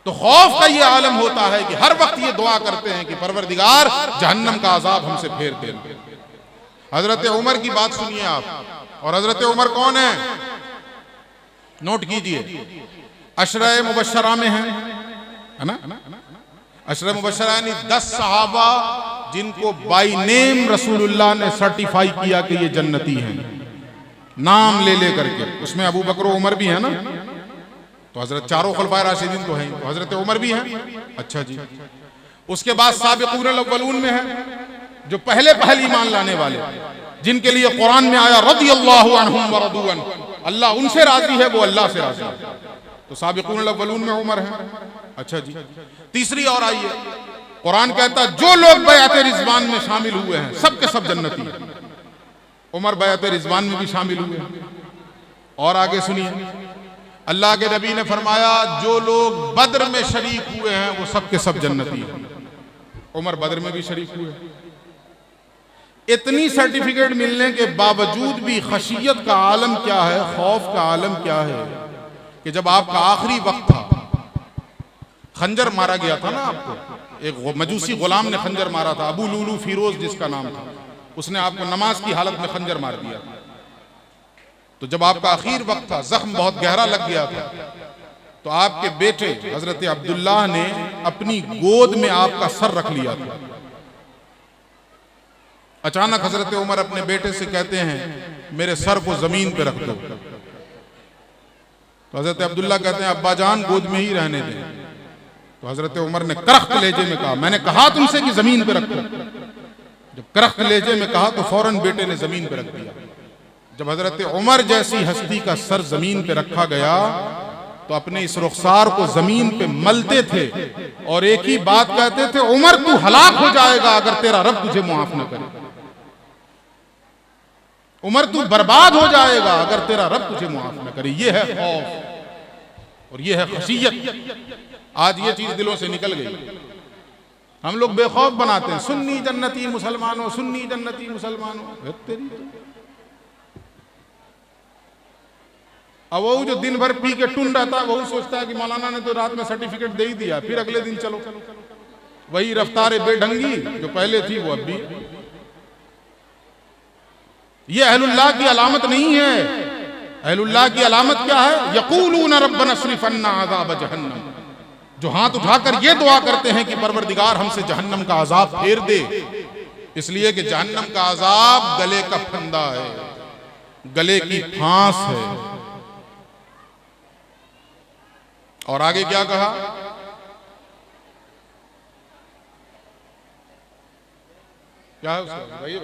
तो खौफ का ये आलम होता है कि हर वक्त ये दुआ करते हैं कि परवरदिगार जहन्नम का अजाब हमसे फेर दे। हजरत उमर की बात सुनिए आप। और हजरत उमर कौन है? नोट कीजिए, अशरा मुबशरा में है ना। अशरा मुबशरा यानी 10 सहाबा जिनको बाई नेम रसूलुल्लाह ने सर्टिफाई किया कि ये जन्नती हैं, नाम ले ले करके। उसमें अबू बकर उमर भी है ना। तो हजरत चारों खुलफाए राशिदीन तो हैं, तो हजरत उमर भी हैं। अच्छा जी। उसके बाद साबिक़ून अव्वलून में है, जो पहले ईमान लाने वाले, जिनके लिए कुरान में आया रज़ियल्लाहु अन्हुम व रदू अन्हु, अल्लाह उनसे राजी है, वो अल्लाह से राजी है। तो साबिक़ून अव्वलून में उमर है। अच्छा जी। तीसरी और आई है, कुरान कहता है जो लोग बैअत रिज़वान में शामिल हुए हैं सब के सब जन्नती हैं। उमर बैअत रिज़वान में भी शामिल हुए। और आगे सुनिए, अल्लाह के नबी ने फरमाया जो लोग बद्र में शरीक हुए हैं वो सब के सब जन्नती हैं। उमर बद्र में भी शरीक हुए। इतनी सर्टिफिकेट मिलने के बावजूद भी खशियत का आलम क्या है, खौफ का आलम क्या है कि जब आपका आखिरी वक्त था, खंजर मारा गया था ना आपको, एक मजूसी गुलाम ने खंजर मारा था, अबू लूलू फिरोज जिसका नाम था, उसने आपको नमाज की हालत में खंजर मार दिया। तो जब आपका आखिर वक्त था, जख्म बहुत गहरा लग गया था, तो आपके बेटे हजरत अब्दुल्लाह ने अपनी गोद में आपका सर रख लिया था। अचानक हजरत उमर अपने बेटे से कहते हैं मेरे सर को जमीन पे रख दो। तो हजरत अब्दुल्लाह कहते हैं अब्बा जान गोद में ही रहने दें। तो हजरत उमर ने करख्त लहजे में कहा मैंने कहा तुमसे कि जमीन पे रखो। जब करख्त लहजे में कहा तो फौरन बेटे ने जमीन पे रख दिया। जब हजरत उमर जैसी हस्ती का सर जमीन पे रखा गया तो अपने इस रुखसार को जमीन पे मलते थे और एक ही बात कहते थे उमर तू हलाक हो जाएगा अगर तेरा रब तुझे मुआफ न करे। उमर तू बर्बाद हो जाएगा अगर तेरा रब तुझे मुआफ न करे। ये है खौफ और ये है खशियत। आज ये चीज दिलों से निकल गई। हम लोग बेखौफ बनाते हैं, सुन्नी जन्नती मुसलमानों, सुन्नी जन्नती मुसलमानों। तेरी अब वो जो दिन भर पी के टुन रहता है, वही सोचता है कि मौलाना ने तो रात में सर्टिफिकेट दे ही दिया, फिर अगले दिन चलो वही रफ्तार बेढंगी जो पहले थी वो अब भी। ये अहलुल्लाह की अलामत नहीं है। अहलुल्लाह की अलामत क्या है? यक़ूलून रब्बना अस्रिफ़ अन्ना अज़ाब जहन्नम, जो हाथ उठाकर ये दुआ करते हैं कि परवरदिगार हमसे जहन्नम का अजाब फेर दे। इसलिए कि जहन्नम का अजाब गले का फंदा है, गले की फांस है। और आगे क्या कहा? क्या है उसका? भाई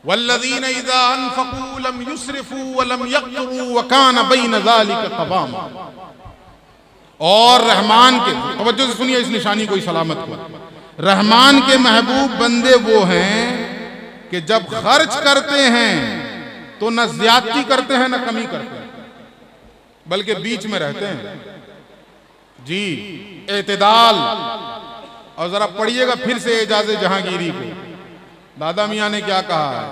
वल्लज़ीना इज़ा अनफ़क़ू लम युस्रिफ़ू व लम यक़्तुरू व कान बैन ज़ालिका क़वामा। और रहमान के, तवज्जो से सुनिए इस निशानी को, सलामत को, रहमान के महबूब बंदे वो हैं कि जब खर्च करते हैं तो न ज्यादती करते हैं न कमी करते हैं, बल्कि बीच में रहते हैं। जी, एतदाल। और जरा पढ़िएगा फिर से एजाज़े जहांगीरी को। दादा मियाँ ने क्या कहा है?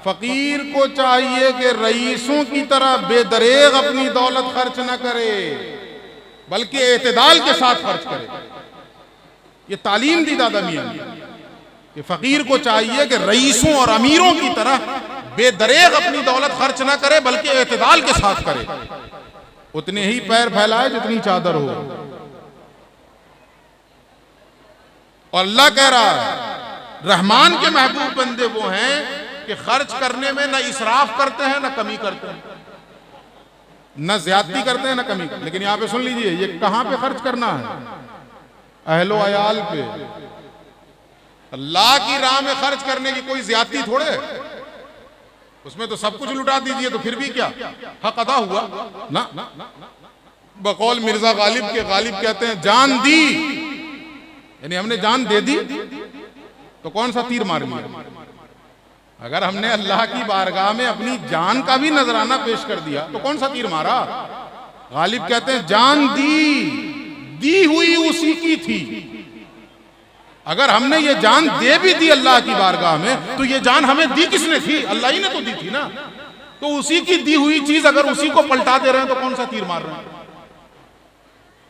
फकीर को चाहिए कि रईसों की तरह बेदरेग अपनी दौलत खर्च न करे, बल्कि एतदाल के साथ खर्च करे। ये तालीम दी दादा मियाँ ने कि फकीर को चाहिए कि रईसों और अमीरों की तरह बेदरेग अपनी दौलत खर्च न करे, बल्कि एतदाल के साथ करे। उतने ही पैर फैलाए जितनी चादर हो। और अल्लाह कह रहा है रहमान के महबूब बंदे वो हैं कि खर्च करने में न इसराफ करते हैं न कमी करते हैं, न ज्यादती करते हैं न कमी करते हैं। लेकिन यहां पे सुन लीजिए, ये कहां पे खर्च करना है? अहलो अयाल पे। अल्लाह की राह में खर्च करने की कोई ज्यादती थोड़े है। उसमें तो सब कुछ लुटा दीजिए तो फिर भी क्या हक अदा हुआ ना? बकौल मिर्जा गालिब के, गालिब कहते हैं जान दी, यानी हमने जान दे दी तो कौन सा तीर मार लिया? अगर हमने अल्लाह की बारगाह में अपनी जान का भी नजराना पेश कर दिया तो कौन सा तीर मारा? गालिब कहते हैं जान दी हुई उसी की थी। अगर हमने ये जान दे भी दी अल्लाह की बारगाह में तो ये जान हमें दी किसने थी? अल्लाह ही ने तो दी थी ना। तो उसी की दी हुई चीज अगर उसी को पलटा दे रहे हैं तो कौन सा तीर मार रहे हैं?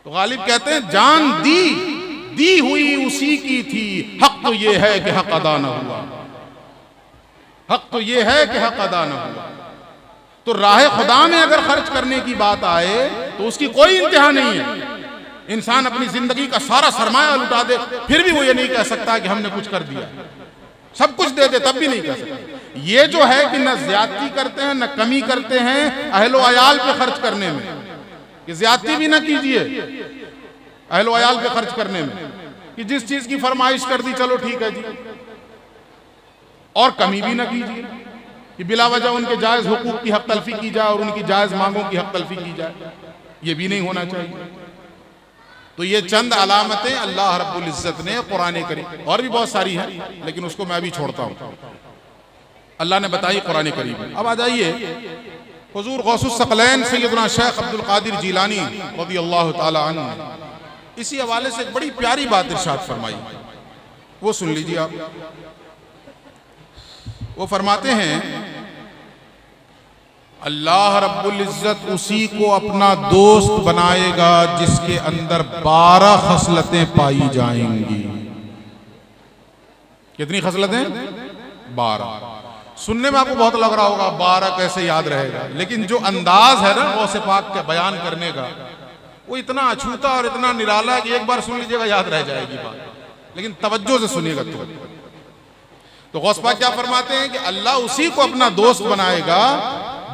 तो गालिब कहते हैं जान दी हुई उसी की थी, हक तो ये है कि हक अदा न हुआ। हक तो ये है कि हक अदा न हुआ। तो राह खुदा में अगर खर्च करने की बात आए तो उसकी कोई इंतहा नहीं है। इंसान अपनी जिंदगी का सारा सरमाया लुटा दे फिर भी वो ये नहीं कह सकता कि हमने कुछ कर दिया। सब कुछ दे दे तब भी नहीं कह सकता। ये जो है कि न ज्यादती करते हैं न कमी करते हैं अहलो अयाल पे खर्च करने में, कि ज्यादती भी ना कीजिए अहलो अयाल पे खर्च करने में, कि जिस चीज की फरमाइश कर दी चलो ठीक है जी, और कमी भी ना कीजिए कि बिला वजह उनके जायज हुकूक की हक तलफी की जाए और उनकी जायज मांगों की हक तलफी की जाए। ये भी नहीं होना चाहिए। तो ये चंद अलामतें अल्लाह रब्बुल इज्जत ने कुरान करीम, और भी बहुत सारी हैं लेकिन उसको मैं भी छोड़ता हूं, अल्लाह ने बताई कुरान करीम में। अब आ जाइए हुजूर गौसुस सकलैन सैयदना शेख अब्दुल कादिर जिलानी रज़ियल्लाहु ताला अन्हु इसी हवाले से एक बड़ी प्यारी बात इरशाद फरमाई, वो सुन लीजिए आप। वो फरमाते हैं अल्लाह रब्बुल इज्जत उसी को अपना दोस्त बनाएगा जिसके अंदर 12 खसलतें पाई जाएंगी। कितनी खसलतें? 12। सुनने में आपको बहुत लग रहा होगा 12 कैसे याद रहेगा, लेकिन जो अंदाज है ना गौसे पाक के बयान करने का वो इतना अछूता और इतना निराला है कि एक बार सुन लीजिएगा याद रह जाएगी बात। लेकिन तवज्जो से सुनिएगा। तो गौस पाक क्या फरमाते हैं कि अल्लाह उसी को अपना दोस्त बनाएगा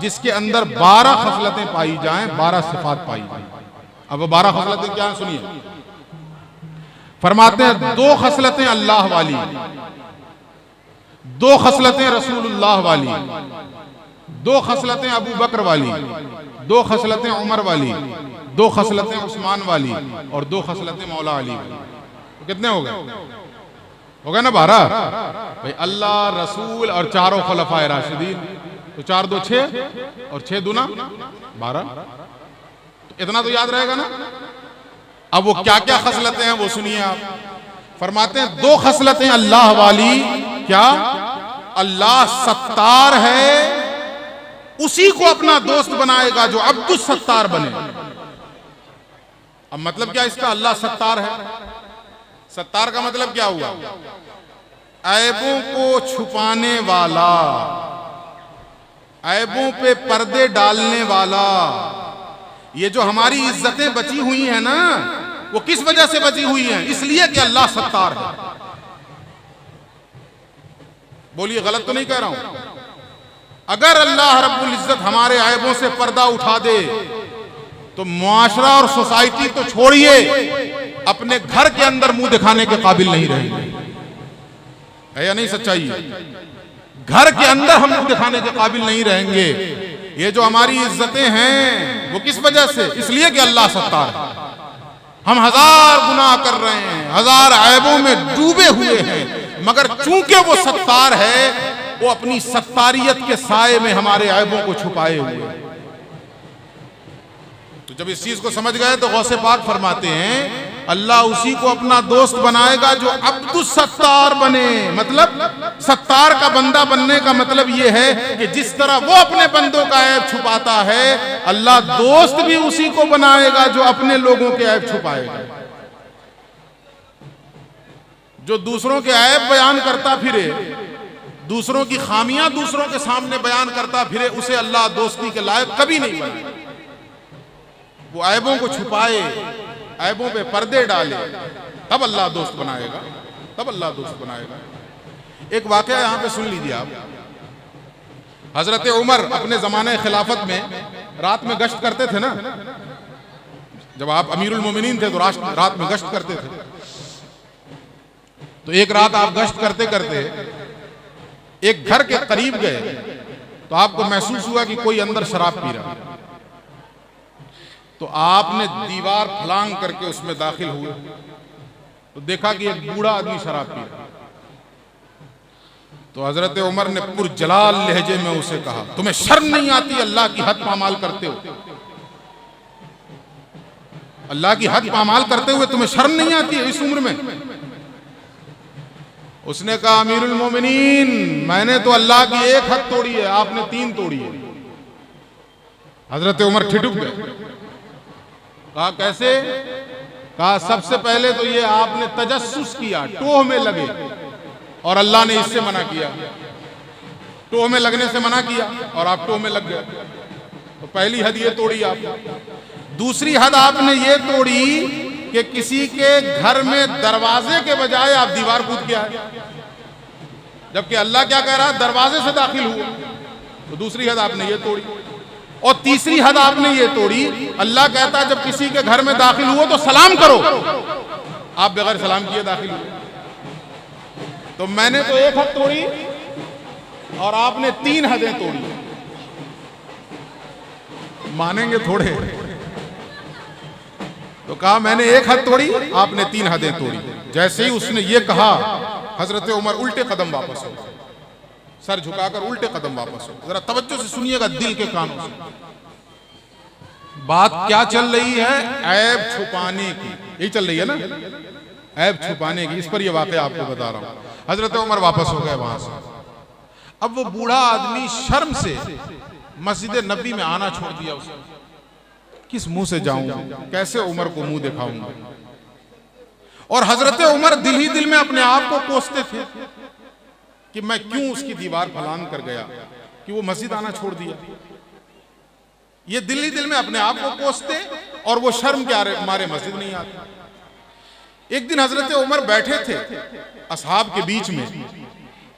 जिसके अंदर 12 खसलतें पाई जाएं, 12 सिफात पाई जाएं। अब 12 खसलतें क्या सुनिए। फरमाते हैं 2 खसलतें अल्लाह वाली, 2 खसलतें रसूलुल्लाह वाली, 2 खसलतें अबू बकर वाली, 2 खसलतें उमर वाली, 2 खसलतें उस्मान वाली और 2 खसलतें मौला अली वाली। तो कितने हो गए? हो गया ना 12 भाई, अल्लाह रसूल और चारों खुलफाए राशिदीन, तो 4 2 6 और 6 दूना 12, तो इतना तो याद रहेगा ना। अब वो क्या क्या खसलतें हैं वो सुनिए आप। फरमाते हैं 2 खसलतें अल्लाह वाली, क्या? अल्लाह सत्तार है, उसी को अपना दोस्त बनाएगा जो अब्दुस सत्तार बने। अब मतलब क्या इसका? अल्लाह सत्तार है, सत्तार का मतलब क्या हुआ? ऐबों को छुपाने वाला, ऐबों पे पर्दे डालने वाला। ये जो हमारी इज्जतें बची हुई हैं ना, वो किस वजह से बची हुई हैं? इसलिए कि अल्लाह सत्तार है। बोलिए गलत तो नहीं कह रहा हूं। अगर अल्लाह रब्बुल इज्जत हमारे ऐबों से पर्दा उठा दे तो मुआशरा और सोसाइटी तो छोड़िए, अपने घर के अंदर मुंह दिखाने के काबिल नहीं रहेंगे। है या नहीं सच्चाई है? घर के अंदर हम मुंह दिखाने के काबिल नहीं रहेंगे। ये जो हमारी इज्जतें हैं वो किस वजह से? इसलिए कि अल्लाह सत्तार है। हम 1000 गुनाह कर रहे हैं, 1000 ऐबों में डूबे हुए हैं, मगर चूंकि वो सत्तार है, वो अपनी सत्तारियत के साए में हमारे ऐबों को छुपाए हुए हैं। तो जब इस चीज को समझ गए तो गौसे पाक फरमाते हैं अल्लाह उसी को अपना दोस्त बनाएगा जो अब्दुस सत्तार बने। मतलब सत्तार का बंदा बनने का मतलब यह है कि जिस तरह वो अपने बंदों का ऐब छुपाता है, अल्लाह दोस्त भी उसी को बनाएगा जो अपने लोगों के ऐब छुपाएगा। जो दूसरों के ऐब बयान करता फिरे, दूसरों की खामियां दूसरों के सामने बयान करता फिरे, उसे अल्लाह दोस्ती के लायक कभी नहीं बनाएगा। वो ऐबों को छुपाए, ऐबों पे पर्दे डाले, तब अल्लाह दोस्त बनाएगा, तब अल्लाह दोस्त बनाएगा। एक वाकया यहां पे सुन लीजिए आप। हजरत उमर अपने जमाने खिलाफत में रात में गश्त करते थे ना, जब आप अमीरुल मोमिनीन थे तो रात में गश्त करते थे। तो एक रात आप गश्त करते करते एक घर के करीब गए तो आपको महसूस हुआ कि कोई अंदर शराब पी रहा है। तो आपने दीवार फलांग करके उसमें दाखिल हुए तो देखा कि एक बूढ़ा आदमी शराब पी रहा है। तो हजरत उमर ने पुरजलाल लहजे में उसे कहा, तुम्हें शर्म नहीं आती? अल्लाह की हद पामाल करते हो, अल्लाह की हद पामाल करते हुए तुम्हें शर्म नहीं आती है इस उम्र में? उसने कहा, अमीरुल मोमिनीन, मैंने तो अल्लाह की एक हद तोड़ी है, आपने 3 तोड़ी है। हजरत उमर ठिठुक गए। कहा कैसे? कहा सबसे पहले तो ये आपने तजस्सुस किया, टोह में लगे, और अल्लाह ने इससे मना किया, टोह में लगने से मना किया और आप टोह में लग गए। तो पहली हद ये तोड़ी आपने। दूसरी हद आपने ये तोड़ी कि किसी के घर में दरवाजे के बजाय आप दीवार कूद के आए, जबकि अल्लाह क्या कह रहा है? दरवाजे से दाखिल हुए। तो दूसरी हद आपने ये तोड़ी। और तीसरी हद आपने ये तोड़ी, अल्लाह कहता जब किसी के घर में दाखिल हुए तो सलाम करो, आप बगैर सलाम किए दाखिल हुए। तो मैंने तो एक हद तोड़ी और आपने 3 हदें तोड़ी। मानेंगे थोड़े? तो कहा मैंने एक हद तोड़ी, आपने 3 हदें तोड़ी। जैसे ही उसने ये कहा, हजरत उमर उल्टे कदम वापस हो, सर झुकाकर उल्टे कदम वापस हो। जरा तवज्जो से सुनिएगा दिल के कानों से। बात क्या चल रही है? ऐब छुपाने की, यही चल रही है ना, ऐब छुपाने की। इस पर यह वाकया आपको बता रहा हूं। हजरत उमर वापस हो गए वहां से। अब वो बूढ़ा आदमी शर्म से मस्जिद नबी में आना छोड़ दिया। उसने किस मुंह से जाऊं, कैसे उमर को मुंह दिखाऊंगा? और हजरत उमर दिल ही दिल में अपने आप को कोसते थे कि मैं क्यों उसकी दीवार फलांग कर गया कि वो मस्जिद आना छोड़ दिया। ये दिल ही दिल में अपने आप को कोसते और वो शर्म के मारे मस्जिद नहीं आते। एक दिन हजरत उमर बैठे थे असहाब के बीच में,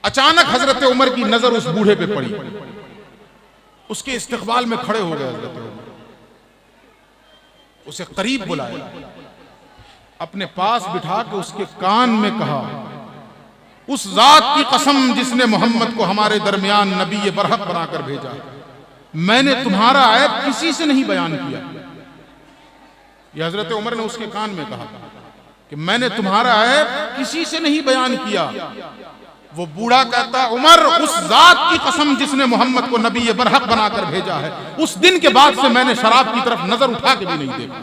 अचानक हजरत उमर की नजर उस बूढ़े पे पड़ी। उसके इस्तकबाल में खड़े हो गए हजरत उमर, उसे करीब बुलाया, अपने पास बिठा के उसके कान में कहा, उस जात की कसम जिसने मोहम्मद को हमारे दरमियान नबी बरहक बनाकर भेजा, मैंने तुम्हारा ऐब किसी से नहीं बयान किया। यह हजरत उमर ने उसके कान में कहा कि मैंने तुम्हारा ऐब किसी से नहीं बयान किया। वो बूढ़ा कहता, उमर उस जात की कसम जिसने मोहम्मद को नबी बरहक बनाकर भेजा है, उस दिन के बाद से मैंने शराब की तरफ नजर उठा के भी नहीं देखा।